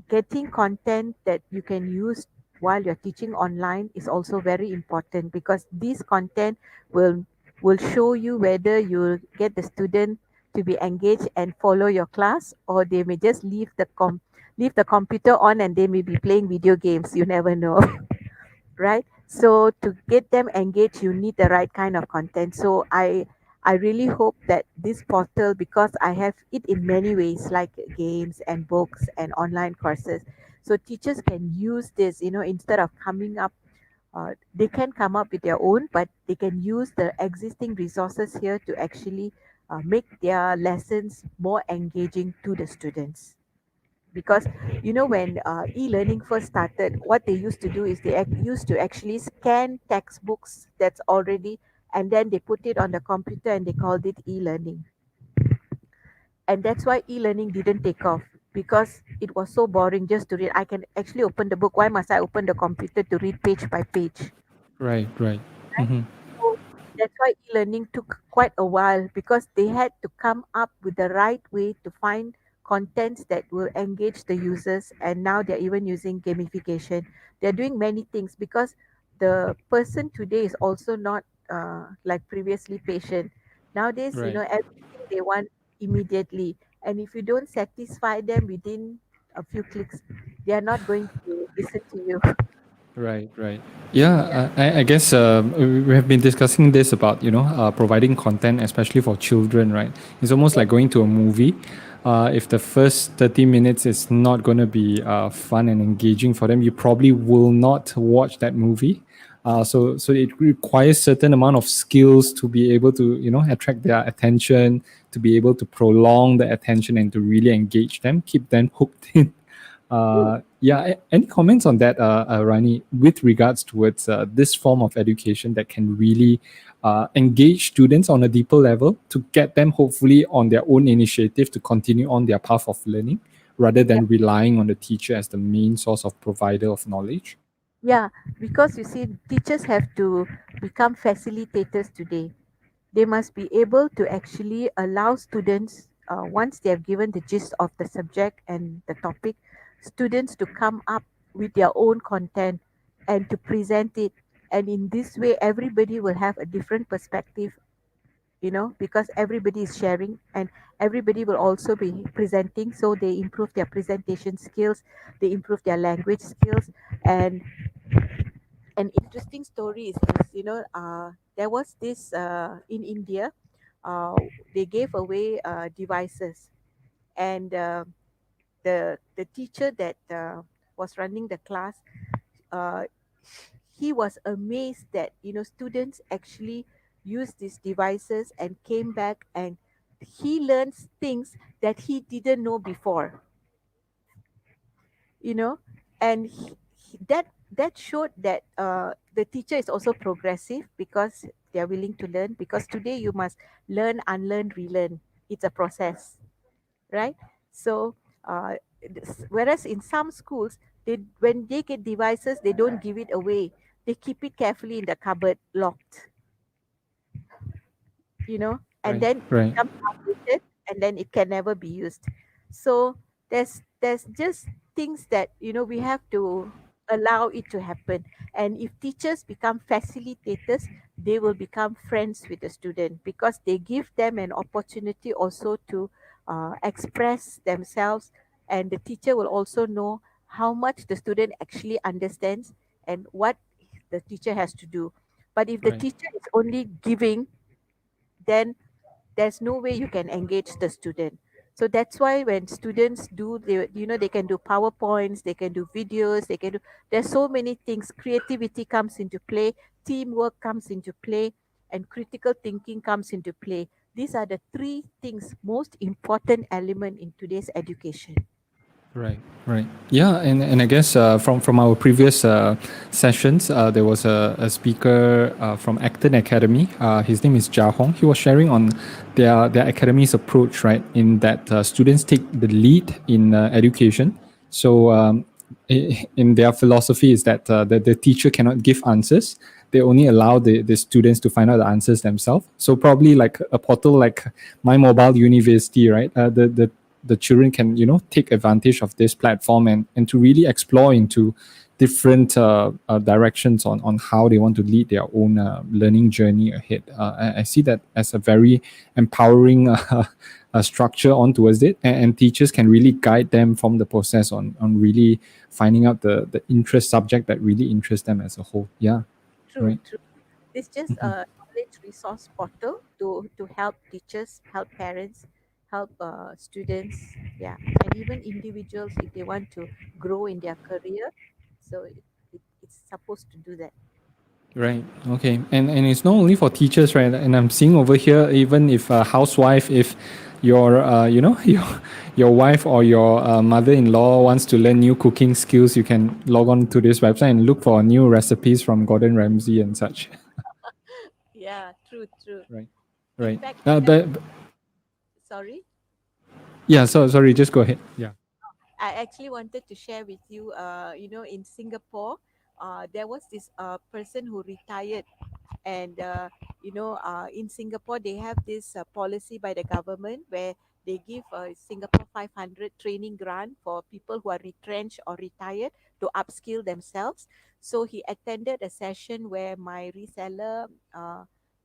getting content that you can use while you're teaching online is also very important because this content will show you whether you get the student to be engaged and follow your class, or they may just leave the computer on and they may be playing video games. You never know. Right? So to get them engaged, you need the right kind of content. So I really hope that this portal, because I have it in many ways like games and books and online courses, so teachers can use this, instead of coming up, they can come up with their own, but they can use the existing resources here to actually make their lessons more engaging to the students. Because when e-learning first started, what they used to do is they used to actually scan textbooks that's already, and then they put it on the computer and they called it e-learning. And that's why e-learning didn't take off, because it was so boring just to read. I can actually open the book. Why must I open the computer to read page by page? Right, right. Right? Hmm. So that's why e-learning took quite a while, because they had to come up with the right way to find contents that will engage the users. And now they're even using gamification. They're doing many things because the person today is also not like previously patient. Nowadays, Right. everything they want immediately. And if you don't satisfy them within a few clicks, they are not going to listen to you. Right, right. Yeah. Yeah, I guess we have been discussing this about, providing content, especially for children, right? It's almost Yeah. like going to a movie. If the first 30 minutes is not going to be fun and engaging for them, you probably will not watch that movie. So it requires certain amount of skills to be able to, attract their attention, to be able to prolong the attention and to really engage them, keep them hooked in. Yeah, any comments on that, Rani, with regards towards this form of education that can really engage students on a deeper level to get them hopefully on their own initiative to continue on their path of learning rather Yeah. than relying on the teacher as the main source of provider of knowledge? Yeah. Because you see, teachers have to become facilitators today. They must be able to actually allow students, once they have given the gist of the subject and the topic, students to come up with their own content and to present it. And in this way, everybody will have a different perspective, because everybody is sharing and everybody will also be presenting. So they improve their presentation skills, they improve their language skills. And an interesting story is this, there was this in India, uh, they gave away devices, and the teacher that was running the class, uh, he was amazed that students actually used these devices and came back, and he learns things that he didn't know before, you know and that showed that the teacher is also progressive, because they are willing to learn, because today you must learn, unlearn, relearn. It's a process, right? So whereas in some schools, they when they get devices, they don't give it away. They keep it carefully in the cupboard, locked, and Right, then it right, becomes outdated, and then it can never be used. So there's just things that we have to allow it to happen. And if teachers become facilitators, they will become friends with the student, because they give them an opportunity also to express themselves, and the teacher will also know how much the student actually understands and what the teacher has to do. But if the right. teacher is only giving, then there's no way you can engage the student. So that's why when students do, they can do powerpoints, they can do videos, they can do, there's so many things. Creativity comes into play, teamwork comes into play, and critical thinking comes into play. These are the three things, most important element in today's education. Right, right. Yeah, and I guess from our previous sessions, there was a speaker from Acton Academy. His name is Jia Hong. He was sharing on their academy's approach, right, in that students take the lead in education. So in their philosophy is that the teacher cannot give answers. They only allow the students to find out the answers themselves. So probably like a portal like MyMobileUniversity, right? The children can take advantage of this platform and to really explore into different directions on how they want to lead their own learning journey ahead. I see that as a very empowering structure on towards it, and teachers can really guide them from the process on really finding out the interest subject that really interests them as a whole. Yeah, True, right. true. It's just a knowledge resource portal to help teachers, help parents, help students, yeah, and even individuals if they want to grow in their career. So it's supposed to do that. Right. Okay. And it's not only for teachers, right? And I'm seeing over here, even if a housewife, if your your wife or your mother-in-law wants to learn new cooking skills, you can log on to this website and look for new recipes from Gordon Ramsay and such. Yeah, true, true. Right. In Right. fact, But sorry, yeah. So sorry. Just go ahead. Yeah. I actually wanted to share with you. In Singapore, there was this person who retired, and in Singapore they have this policy by the government where they give Singapore 500 training grant for people who are retrenched or retired to upskill themselves. So he attended a session where my reseller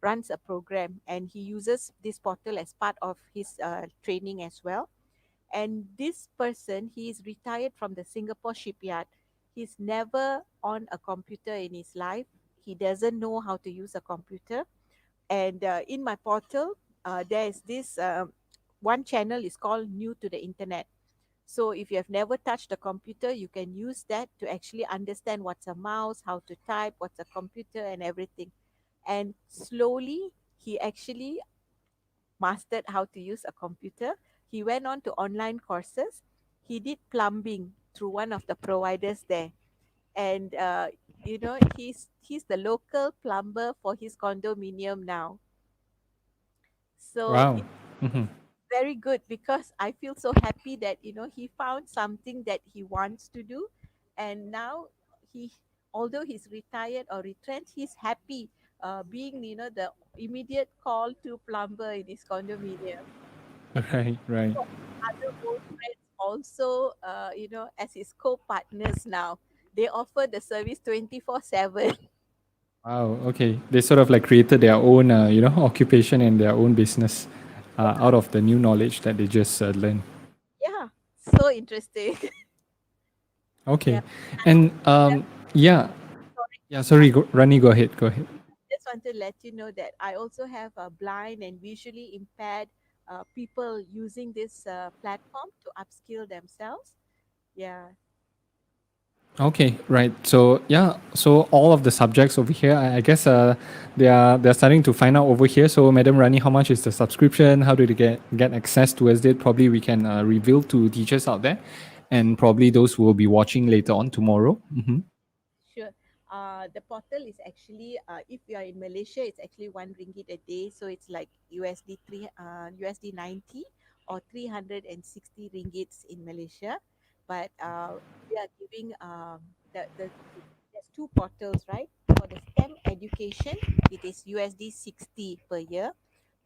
runs a program, and he uses this portal as part of his training as well. And this person, he is retired from the Singapore shipyard. He's never on a computer in his life. He doesn't know how to use a computer. And in my portal, there is this one channel is called New to the Internet. So if you have never touched a computer, you can use that to actually understand what's a mouse, how to type, what's a computer, and everything. And slowly, he actually mastered how to use a computer. He went on to online courses. He did plumbing through one of the providers there, and he's the local plumber for his condominium now. So Wow. Mhm. very good because I feel so happy that he found something that he wants to do, and now he, although he's retired or retrenched, he's happy being the immediate call to plumber in his condominium. Right, right. So other old friends also, as his co-partners now, they offer the service 24/7. Wow. Okay. They sort of like created their own, occupation and their own business out of the new knowledge that they just learned. Yeah, so interesting. Yeah, Okay. I And have, yeah, sorry, yeah. Sorry, Rani, go ahead. Go ahead. just want to let you know that I also have a blind and visually impaired people using this platform to upskill themselves. Yeah, Okay, right. So yeah, so all of the subjects over here, I guess they're starting to find out over here. So Madam Rani, how much is the subscription? How do they get access towards it? Probably we can reveal to teachers out there, and probably those who will be watching later on tomorrow. Hmm. sure. The portal is actually, if you are in Malaysia, it's actually RM1 a day. So it's like USD 90 or 360 ringgits in Malaysia. But we are giving there's two portals, right? For the STEM education, it is USD 60 per year.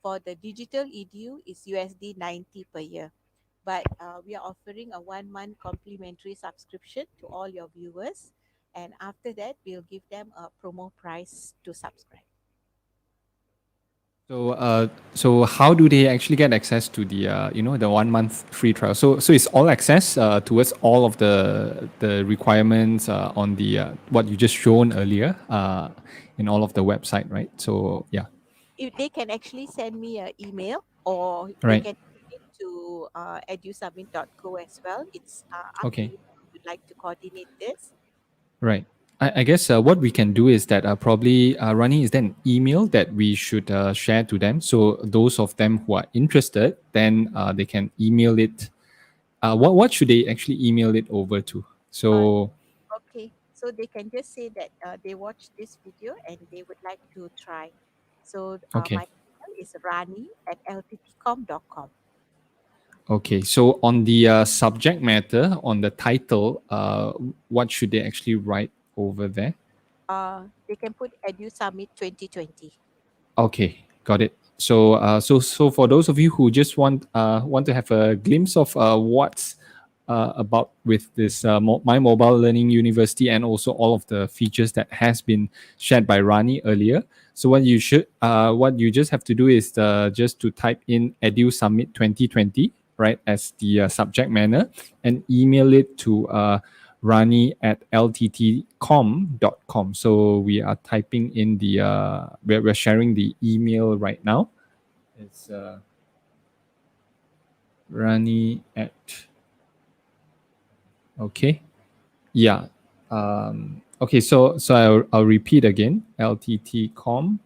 For the digital edu, is USD 90 per year. But we are offering a 1 month complimentary subscription to all your viewers. And after that, we'll give them a promo price to subscribe. So how do they actually get access to the the 1 month free trial? So it's all access towards all of the requirements on the what you just shown earlier in all of the website, right? So yeah, If they can actually send me an email, or they right. can send it to edusummit.co as well. It's up to Okay. you if you'd like to coordinate this. Right. I guess what we can do is that probably Rani, is there an email that we should share to them? So those of them who are interested, then they can email it. What should they actually email it over to? Uh, So okay, so they can just say that they watched this video and they would like to try. So okay, my email is rani@lttcom.com. okay. So on the subject matter, on the title, what should they actually write over there? They can put Edu Summit 2020. Okay, got it. So for those of you who just want to have a glimpse of what's about with this My Mobile Learning University and also all of the features that has been shared by Rani earlier. So what you just have to do is just to type in Edu Summit 2020, right, as the subject matter, and email it to rani@lttcom.com. So we are typing in we're sharing the email right now. It's rani at, okay. Yeah. Okay, so I'll repeat again, lttcom.com.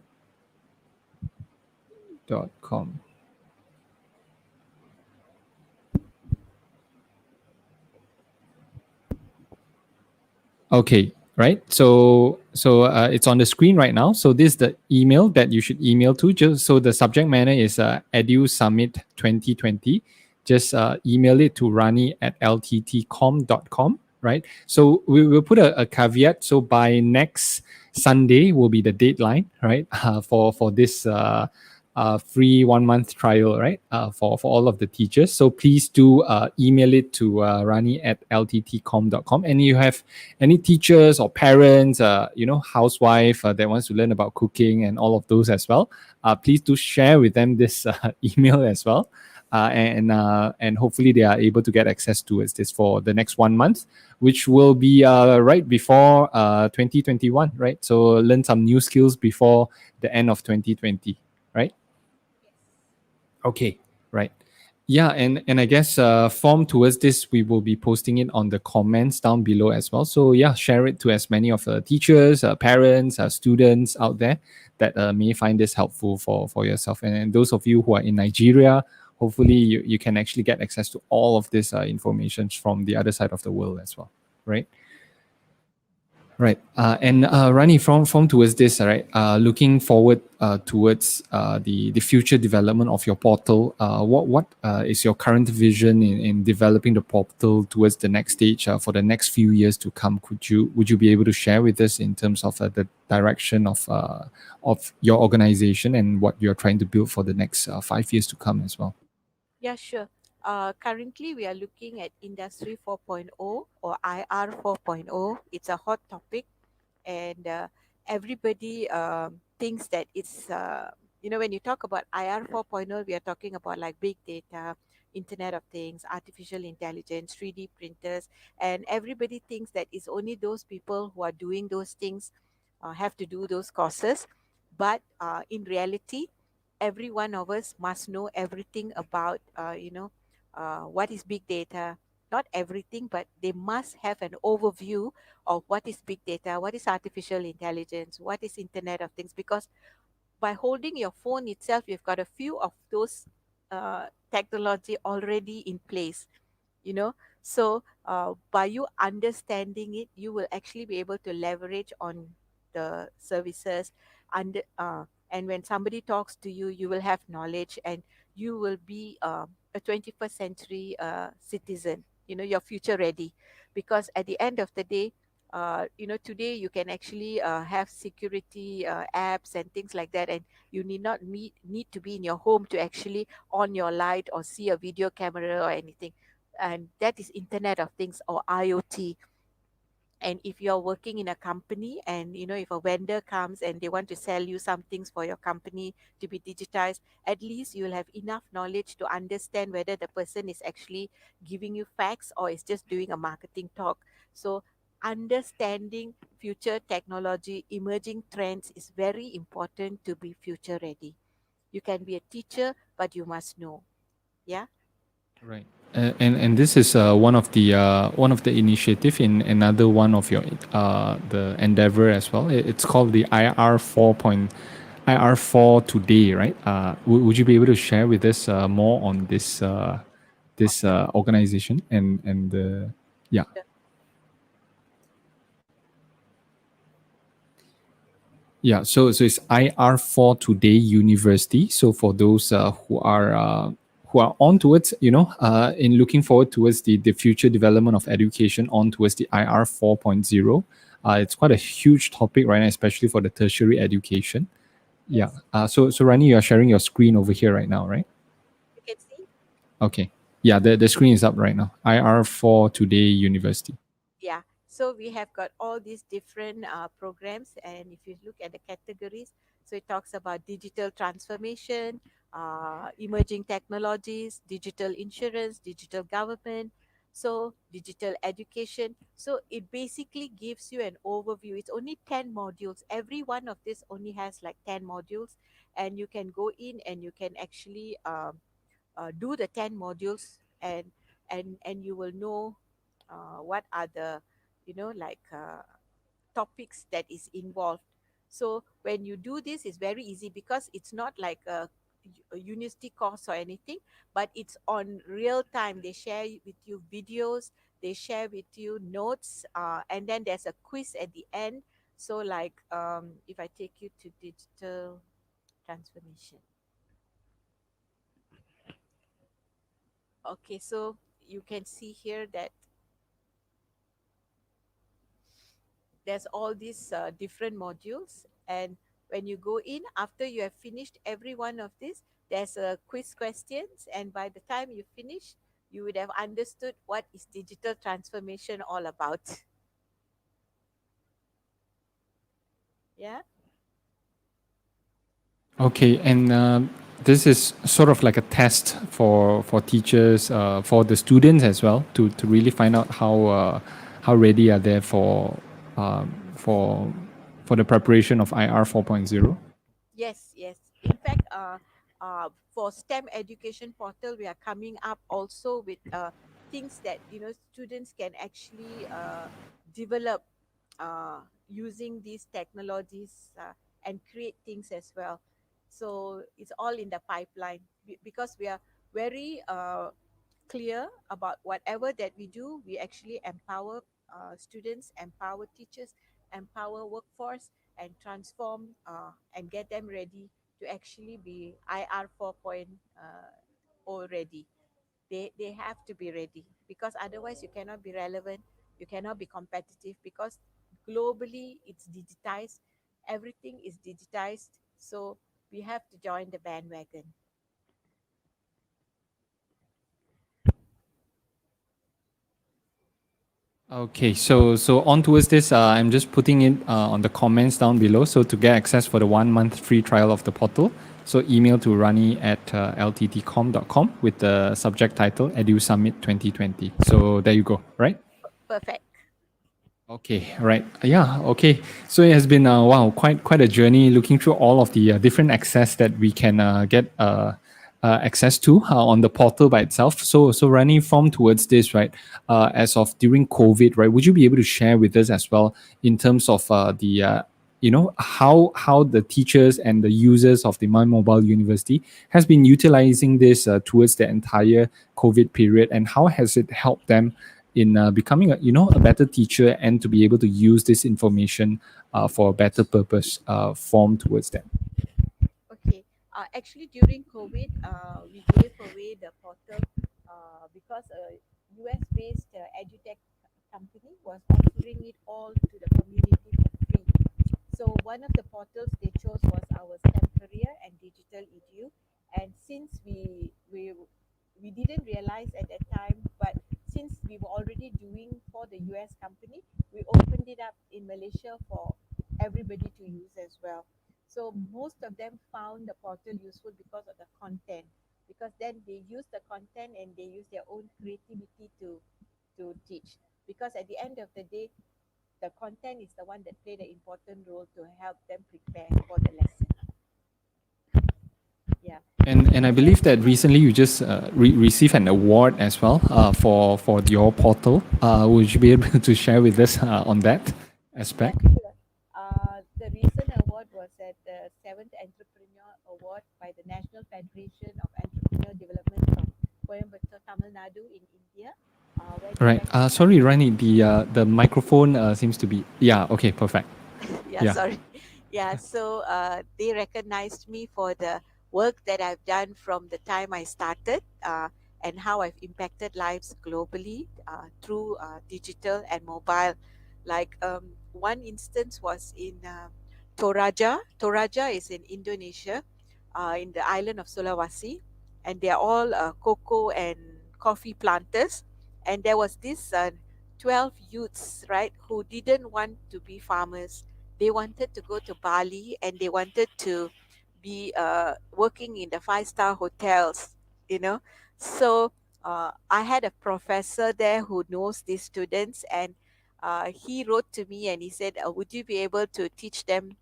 Okay, right. So it's on the screen right now. So this is the email that you should email to. Just so the subject matter is Edu Summit 2020. Just email it to rani@lttcom.com. Right. So we will put a caveat. So by next Sunday will be the deadline, right? For this free 1 month trial, right? For all of the teachers. So please do email it to rani@lttcom.com. And you have any teachers or parents, housewife that wants to learn about cooking and all of those as well, please do share with them this email as well. and hopefully they are able to get access towards this for the next 1 month, which will be right before 2021, right? So learn some new skills before the end of 2020, right? Okay, right. Yeah, and I guess form towards this, we will be posting it on the comments down below as well. So yeah, share it to as many of the teachers, parents, students out there that may find this helpful for yourself. And those of you who are in Nigeria, hopefully you can actually get access to all of this information from the other side of the world as well, right? Right. And Rani, from towards this, right, looking forward towards the future development of your portal, what is your current vision in developing the portal towards the next stage for the next few years to come? Would you be able to share with us in terms of the direction of your organization and what you're trying to build for the next 5 years to come as well? Yeah, sure. Currently, we are looking at Industry 4.0 or IR 4.0. It's a hot topic, and everybody thinks that it's, when you talk about IR 4.0, we are talking about like big data, Internet of Things, artificial intelligence, 3D printers, and everybody thinks that it's only those people who are doing those things have to do those courses. But in reality, every one of us must know everything about, what is big data. Not everything, but they must have an overview of what is big data, what is artificial intelligence, what is Internet of Things. Because by holding your phone itself, you've got a few of those technology already in place, so by you understanding it, you will actually be able to leverage on the services. And when somebody talks to you, you will have knowledge, and you will be a 21st century citizen. You're future ready, because at the end of the day, today you can actually have security apps and things like that, and you need to be in your home to actually on your light or see a video camera or anything. And that is Internet of Things or IoT. And if you're working in a company, and if a vendor comes and they want to sell you some things for your company to be digitized, at least you'll have enough knowledge to understand whether the person is actually giving you facts or is just doing a marketing talk. So understanding future technology, emerging trends is very important to be future ready. You can be a teacher, but you must know. Yeah. Right. And this is one of the initiative in another one of your the endeavor as well. It's called the IR4 today, right? Would you be able to share with us more on this organization and yeah. Yeah, so it's IR4 Today University. So for those who are on towards, in looking forward towards the future development of education on towards the IR 4.0, it's quite a huge topic right now, especially for the tertiary education. Yeah. So Rani, you are sharing your screen over here right now, right? You can see. Okay. Yeah, the screen is up right now. IR4 Today University. Yeah, so we have got all these different programs, and if you look at the categories, so it talks about digital transformation, emerging technologies, digital insurance, digital government, so digital education. So it basically gives you an overview. It's only 10 modules. Every one of this only has like 10 modules, and you can go in and you can actually do the 10 modules, and you will know what are the topics that is involved. So when you do this, it's very easy, because it's not like a university course or anything, but it's on real time. They share with you videos, they share with you notes, and then there's a quiz at the end. So like, if I take you to digital transformation. Okay, so you can see here that there's all these different modules, and when you go in after you have finished every one of this, there's a quiz questions, and by the time you finish, you would have understood what is digital transformation all about. Yeah. Okay, and this is sort of like a test for teachers, for the students as well, to really find out how ready are they for for the preparation of IR 4.0. Yes, yes. In fact, for STEM education portal, we are coming up also with things that students can actually develop using these technologies and create things as well. So it's all in the pipeline because we are very clear about whatever that we do. We actually empower students, empower teachers, empower workforce, and transform and get them ready to actually be IR 4.0 ready. They have to be ready because otherwise you cannot be relevant, you cannot be competitive because globally it's digitized, everything is digitized. So we have to join the bandwagon. Okay, so on towards this, I'm just putting it on the comments down below. So to get access for the 1 month free trial of the portal, so email to Rani at lttcom.com with the subject title Edu Summit 2020. So there you go, right? Perfect. Okay, right. Yeah, okay. So it has been wow, quite a journey looking through all of the different access that we can get access to on the portal by itself. So running from towards this, right? As of during COVID, right? Would you be able to share with us as well in terms of the how the teachers and the users of the My Mobile University has been utilizing this towards the entire COVID period, and how has it helped them in becoming a better teacher and to be able to use this information for a better purpose formed towards them. Okay. Actually, during COVID, we gave away the portal because a US-based edutech company was offering it all to the community for free. So one of the portals they chose was our STEM career and digital edu. And since we didn't realize at that time, but since we were already doing for the US company, we opened it up in Malaysia for everybody to use as well. So most of them found the portal useful because of the content, because then they use the content and they use their own creativity to teach. Because at the end of the day, the content is the one that played an important role to help them prepare for the lesson. Yeah. And I believe that recently you just received an award as well for your portal. Would you be able to share with us on that Yes, aspect? sure. The recent award was at the 7th Entrepreneur Award by the National Federation of Entrepreneur Development from Coimbatore, Tamil Nadu in India, where they Right. recognize. Sorry, Rani. The microphone seems to be, yeah. Okay. Perfect. Yeah, Yeah. sorry. Yeah, so they recognized me for the work that I've done from the time I started and how I've impacted lives globally through digital and mobile. Like one instance was in Toraja. Toraja is in Indonesia, in the island of Sulawesi, and they're all cocoa and coffee planters. And there was this 12 youths, right, who didn't want to be farmers. They wanted to go to Bali and they wanted to be working in the five-star hotels, you know. So I had a professor there who knows these students, and he wrote to me and he said, would you be able to teach them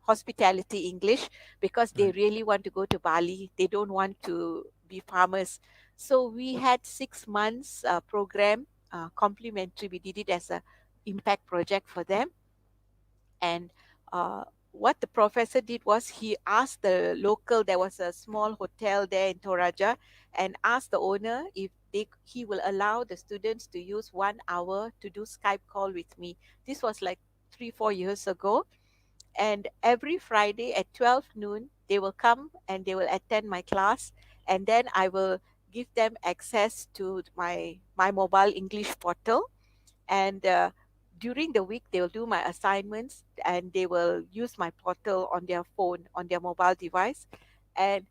hospitality English because they Right. really want to go to Bali. They don't want to be farmers. So we had 6 months program complimentary. We did it as a impact project for them. And what the professor did was he asked the local, there was a small hotel there in Toraja, and asked the owner if he will allow the students to use 1 hour to do Skype call with me. This was like 3 4 years ago. And every Friday at 12 noon, they will come and they will attend my class. And then I will give them access to my mobile English portal, and during the week they will do my assignments and they will use my portal on their phone, on their mobile device, and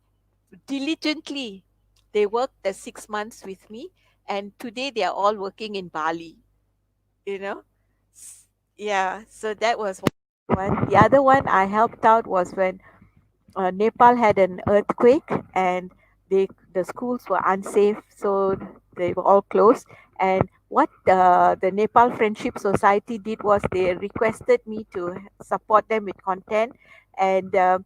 diligently they worked the 6 months with me, and today they are all working in Bali, you know. Yeah, so that was one. The other one I helped out was when Nepal had an earthquake, and the schools were unsafe, so they were all closed. And what the Nepal Friendship Society did was they requested me to support them with content, and the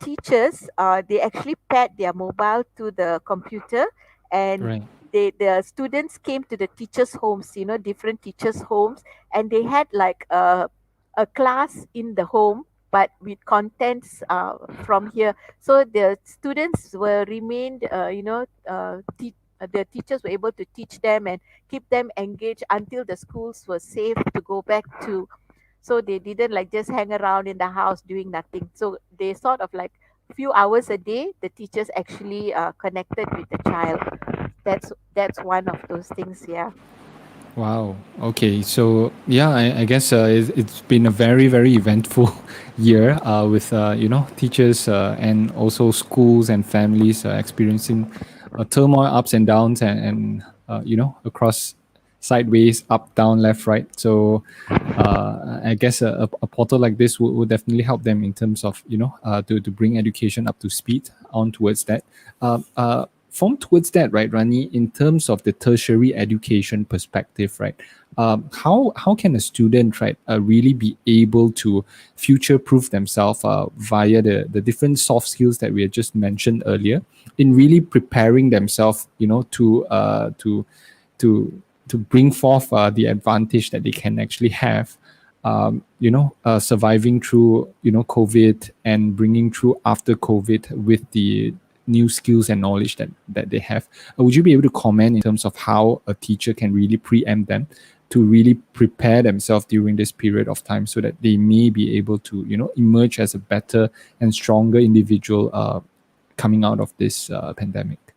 teachers they actually paired their mobile to the computer, and Right. the students came to the teachers' homes, different teachers' homes, and they had like a class in the home but with contents from here. So the students were remained, the teachers were able to teach them and keep them engaged until the schools were safe to go back to. So they didn't like just hang around in the house doing nothing. So they sort of like few hours a day, the teachers actually connected with the child. That's one of those things. Yeah. Wow. Okay. So yeah, I guess it's been a very very eventful year with teachers and also schools and families experiencing turmoil, ups and downs, and across sideways, up, down, left, right. So I guess a portal like this would definitely help them in terms of to bring education up to speed on towards that. From towards that, right, Rani, in terms of the tertiary education perspective, right, how can a student, right, really be able to future proof themselves via the different soft skills that we had just mentioned earlier, in really preparing themselves, to to bring forth the advantage that they can actually have, surviving through COVID and bringing through after COVID with the new skills and knowledge that they have. Would you be able to comment in terms of how a teacher can really preempt them to really prepare themselves during this period of time so that they may be able to emerge as a better and stronger individual coming out of this pandemic?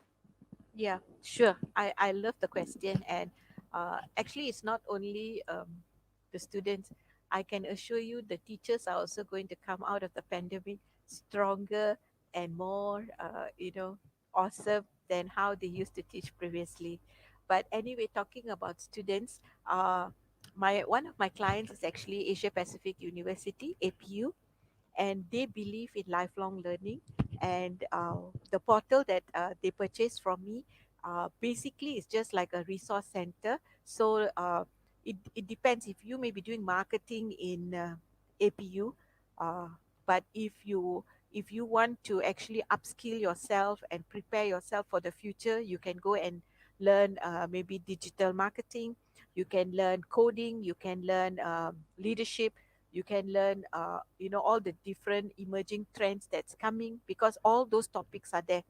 Yeah, sure. I love the question. And actually, it's not only the students. I can assure you the teachers are also going to come out of the pandemic stronger and more, awesome than how they used to teach previously. But anyway, talking about students, my one of my clients is actually Asia Pacific University, APU, and they believe in lifelong learning. And the portal that they purchased from me basically is just like a resource center. So it depends if you may be doing marketing in APU, uh, but if you want to actually upskill yourself and prepare yourself for the future, you can go and learn maybe digital marketing. You can learn coding. You can learn leadership. You can learn all the different emerging trends that's coming, because all those topics are there,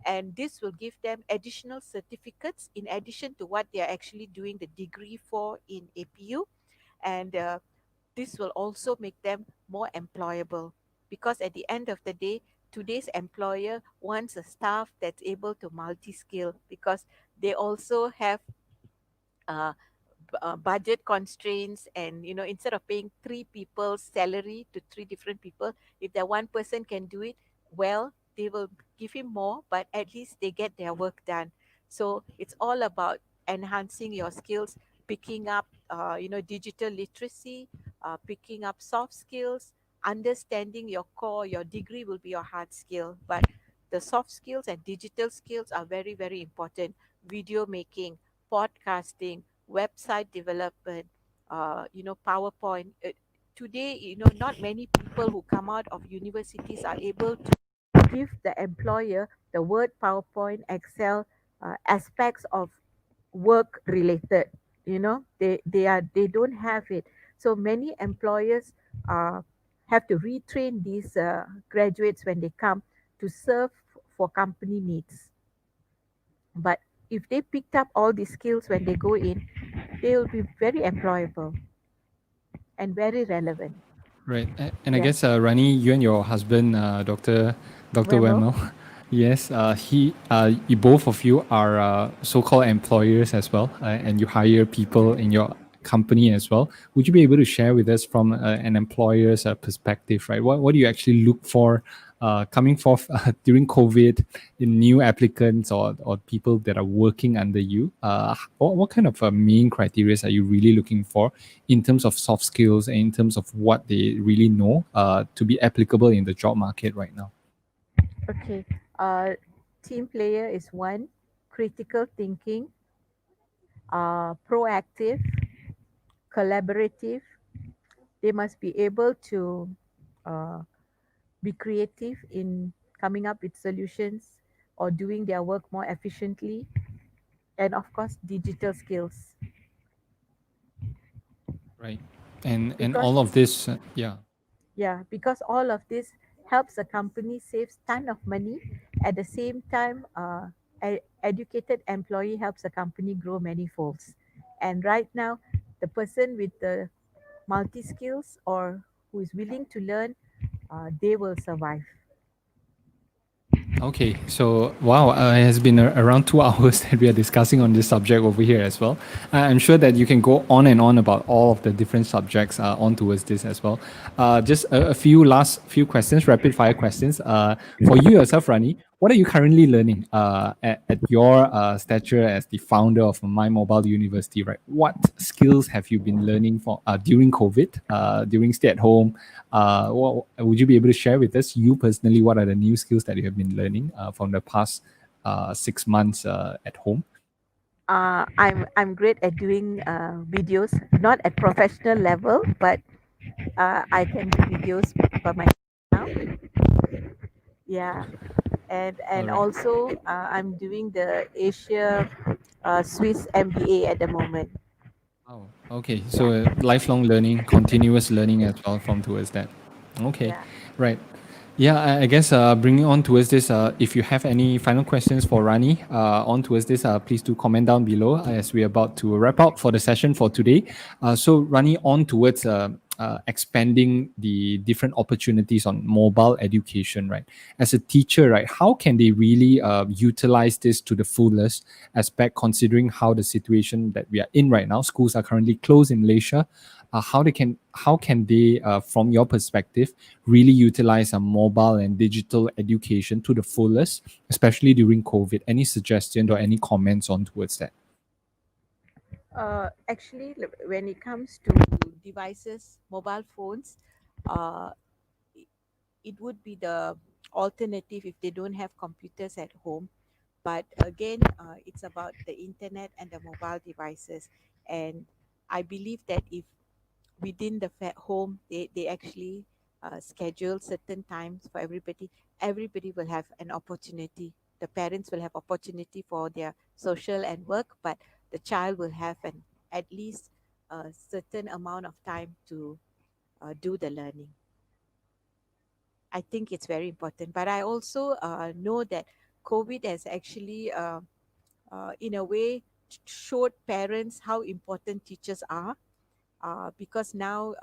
and this will give them additional certificates in addition to what they are actually doing the degree for in APU. And this will also make them more employable, because at the end of the day, today's employer wants a staff that's able to multi-skill, because they also have uh, budget constraints. And instead of paying three people's salary to three different people, if that one person can do it well, they will give him more, but at least they get their work done. So it's all about enhancing your skills, picking up digital literacy, picking up soft skills, understanding your core. Your degree will be your hard skill, but the soft skills and digital skills are very very important. Video making, podcasting, website development, PowerPoint. Today, not many people who come out of universities are able to give the employer the Word, PowerPoint, Excel aspects of work related. They don't have it. So many employers uh, have to retrain these graduates when they come to serve for company needs. But if they picked up all these skills when they go in, they will be very employable and very relevant. Right. And I Yeah. guess, Rani, you and your husband, Dr. Wemel. Wemel, yes, you both of you are so-called employers as well, and you hire people in your company as well. Would you be able to share with us from an employer's perspective, right? What do you actually look for coming forth during COVID in new applicants or people that are working under you? What kind of main criteria are you really looking for in terms of soft skills and in terms of what they really know to be applicable in the job market right now? Okay. Team player is one. Critical thinking, proactive, collaborative. They must be able to uh, be creative in coming up with solutions or doing their work more efficiently, and of course, digital skills. Right. And Because all of this, yeah. yeah, because all of this helps a company save ton of money. At the same time, educated employee helps a company grow many folds. And right now, the person with the multi skills or who is willing to learn, they will survive. Okay, so wow, it has been around 2 hours that we are discussing on this subject over here as well. I'm sure that you can go on and on about all of the different subjects on towards this as well. Just a few last few questions, rapid fire questions. For you yourself, Rani, what are you currently learning at your stature as the founder of My Mobile University? Right, what skills have you been learning for during COVID, during stay at home? Would you be able to share with us, you personally, what are the new skills that you have been learning from the past 6 months at home? I'm great at doing videos, not at professional level, but I can do videos for myself now. Yeah, All and right. also I'm doing the Asia Swiss MBA at the moment. Oh, okay. Yeah, So lifelong learning, continuous learning as well from towards that. Okay, yeah. right. Yeah, I guess bringing on towards this, if you have any final questions for Rani on towards this, please do comment down below as we're about to wrap up for the session for today. So Rani, on towards expanding the different opportunities on mobile education, right? As a teacher, right, how can they really utilize this to the fullest aspect, considering how the situation that we are in right now, schools are currently closed in Malaysia. How can they, from your perspective, really utilize a mobile and digital education to the fullest, especially during COVID? Any suggestions or any comments on towards that? Actually, when it comes to devices, mobile phones, uh, it would be the alternative if they don't have computers at home. But again, it's about the internet and the mobile devices. And I believe that if within the home they actually schedule certain times for everybody will have an opportunity. The parents will have opportunity for their social and work, but the child will have an at least a certain amount of time to do the learning. I think it's very important, but I also know that COVID has actually in a way showed parents how important teachers are, because now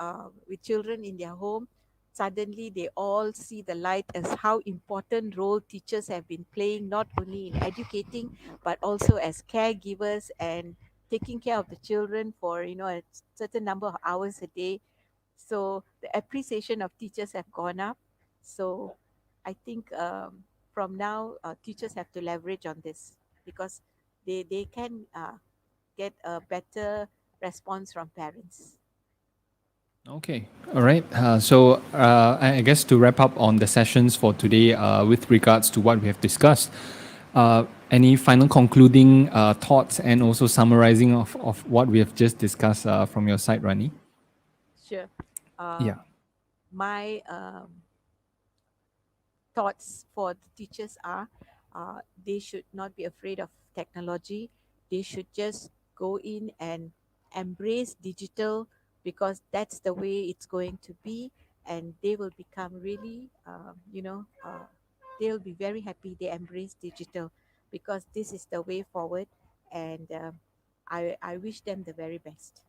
with children in their home, suddenly they all see the light as how important role teachers have been playing, not only in educating but also as caregivers and taking care of the children for a certain number of hours a day. So the appreciation of teachers have gone up. So I think from now teachers have to leverage on this, because they can get a better response from parents. Okay, all right. I guess to wrap up on the sessions for today, with regards to what we have discussed, any final concluding thoughts and also summarizing of what we have just discussed from your side, Rani? Sure. Yeah. My thoughts for the teachers are they should not be afraid of technology. They should just go in and embrace digital, because that's the way it's going to be, and they will become really, they'll be very happy they embrace digital, because this is the way forward, and I wish them the very best.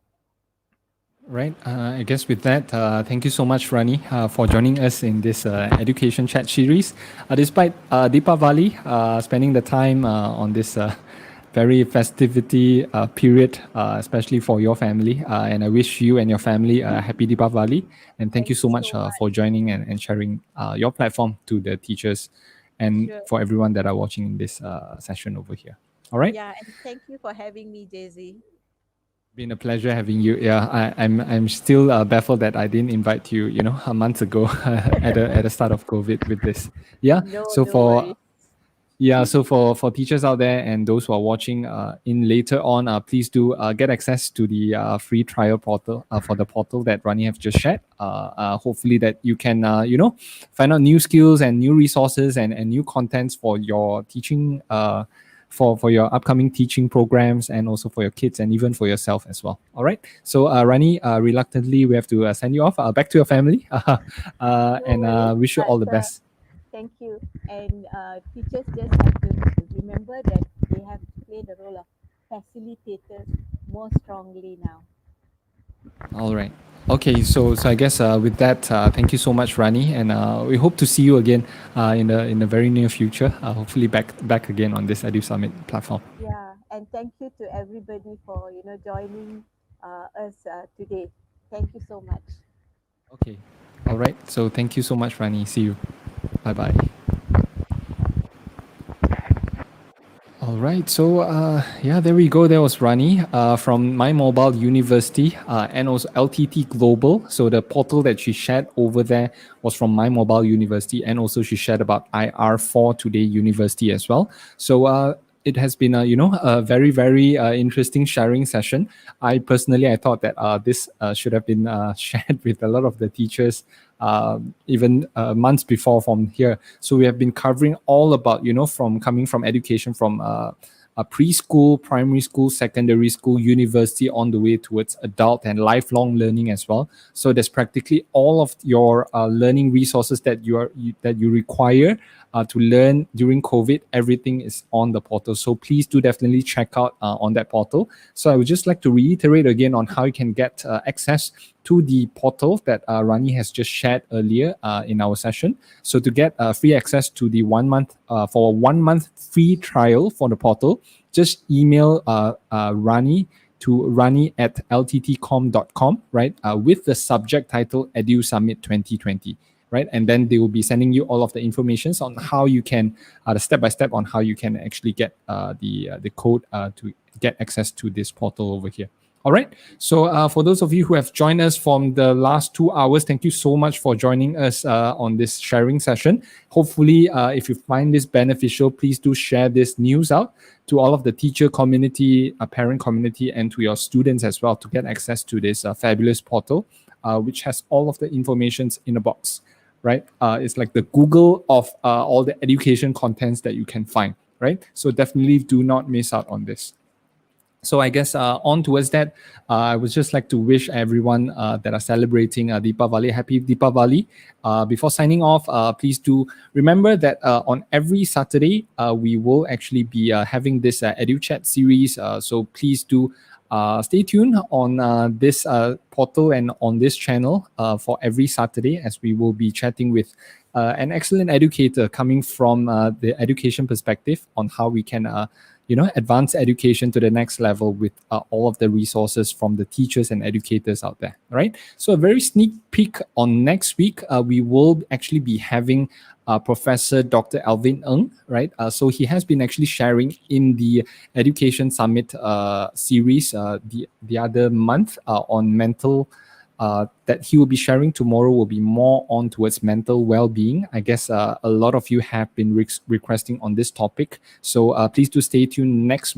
Right. I guess with that, thank you so much, Rani, for joining us in this education chat series. Despite Deepavali, spending the time on this very festivity period, especially for your family. And I wish you and your family a happy Deepavali. And thank Thank you so you much so much. for joining and sharing your platform to the teachers and Sure. for everyone that are watching this session over here. All right. Yeah, and thank you for having me, Jay. Been a pleasure having you. Yeah, I'm still baffled that I didn't invite you, a month ago at the start of COVID with this. Yeah. No, So no worries. for teachers out there and those who are watching in later on, please do get access to the free trial portal for the portal that Rani have just shared. Hopefully that you can find out new skills and new resources and new contents for your teaching. For your upcoming teaching programs and also for your kids and even for yourself as well. All right. So Rani, reluctantly we have to send you off back to your family No and worries. wish you all the But best. thank you. And teachers just have to remember that they have to play the role of facilitators more strongly now. All right. Okay, so I guess with that, thank you so much, Rani, and we hope to see you again in the very near future. Hopefully, back again on this Edu Summit platform. Yeah, and thank you to everybody for joining us today. Thank you so much. Okay. All right. So thank you so much, Rani. See you. Bye bye. All right. So yeah, there we go. There was Rani from MyMobileUniversity and also LTT Global. So the portal that she shared over there was from MyMobileUniversity, and also she shared about IR4 Today University as well. So it has been a very very interesting sharing session. I thought that this should have been shared with a lot of the teachers even months before from here. So we have been covering all about from coming from education from a preschool, primary school, secondary school, university, on the way towards adult and lifelong learning as well. So there's practically all of your learning resources that you require to learn during COVID. Everything is on the portal. So please do definitely check out on that portal. So I would just like to reiterate again on how you can get access to the portal that Rani has just shared earlier in our session. So to get free access to the 1 month for a 1 month free trial for the portal, just email Rani to rani@lttcom.com, right? With the subject title Edu Summit 2020. Right, and then they will be sending you all of the informations on how you can, the step by step on how you can actually get the code to get access to this portal over here. All right. So for those of you who have joined us from the last 2 hours, thank you so much for joining us on this sharing session. Hopefully, if you find this beneficial, please do share this news out to all of the teacher community, parent community, and to your students as well to get access to this fabulous portal, which has all of the informations in a box. Right? It's like the Google of all the education contents that you can find. Right? So definitely do not miss out on this. So I guess on towards that, I would just like to wish everyone that are celebrating Deepavali, happy Deepavali. Before signing off, please do remember that on every Saturday, we will actually be having this EduChat series. So please do stay tuned on this portal and on this channel for every Saturday, as we will be chatting with an excellent educator coming from the education perspective on how we can advance education to the next level with all of the resources from the teachers and educators out there. Right. So a very sneak peek on next week, we will actually be having Professor Dr. Alvin Ng, right? So he has been actually sharing in the Education Summit series the other month on mental. That he will be sharing tomorrow will be more on towards mental well-being. I guess a lot of you have been requesting on this topic, so please do stay tuned next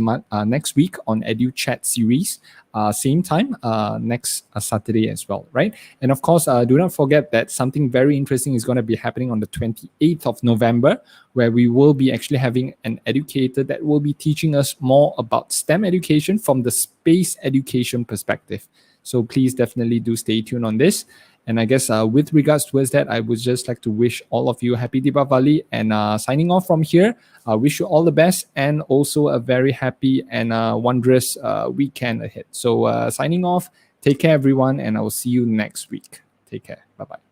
week on EduChat series, same time next Saturday as well, right? And of course, do not forget that something very interesting is going to be happening on the 28th of November, where we will be actually having an educator that will be teaching us more about STEM education from the space education perspective. So please definitely do stay tuned on this. And I guess with regards towards that, I would just like to wish all of you happy Deepavali, and signing off from here. I wish you all the best and also a very happy and wondrous weekend ahead. So signing off, take care everyone, and I will see you next week. Take care. Bye-bye.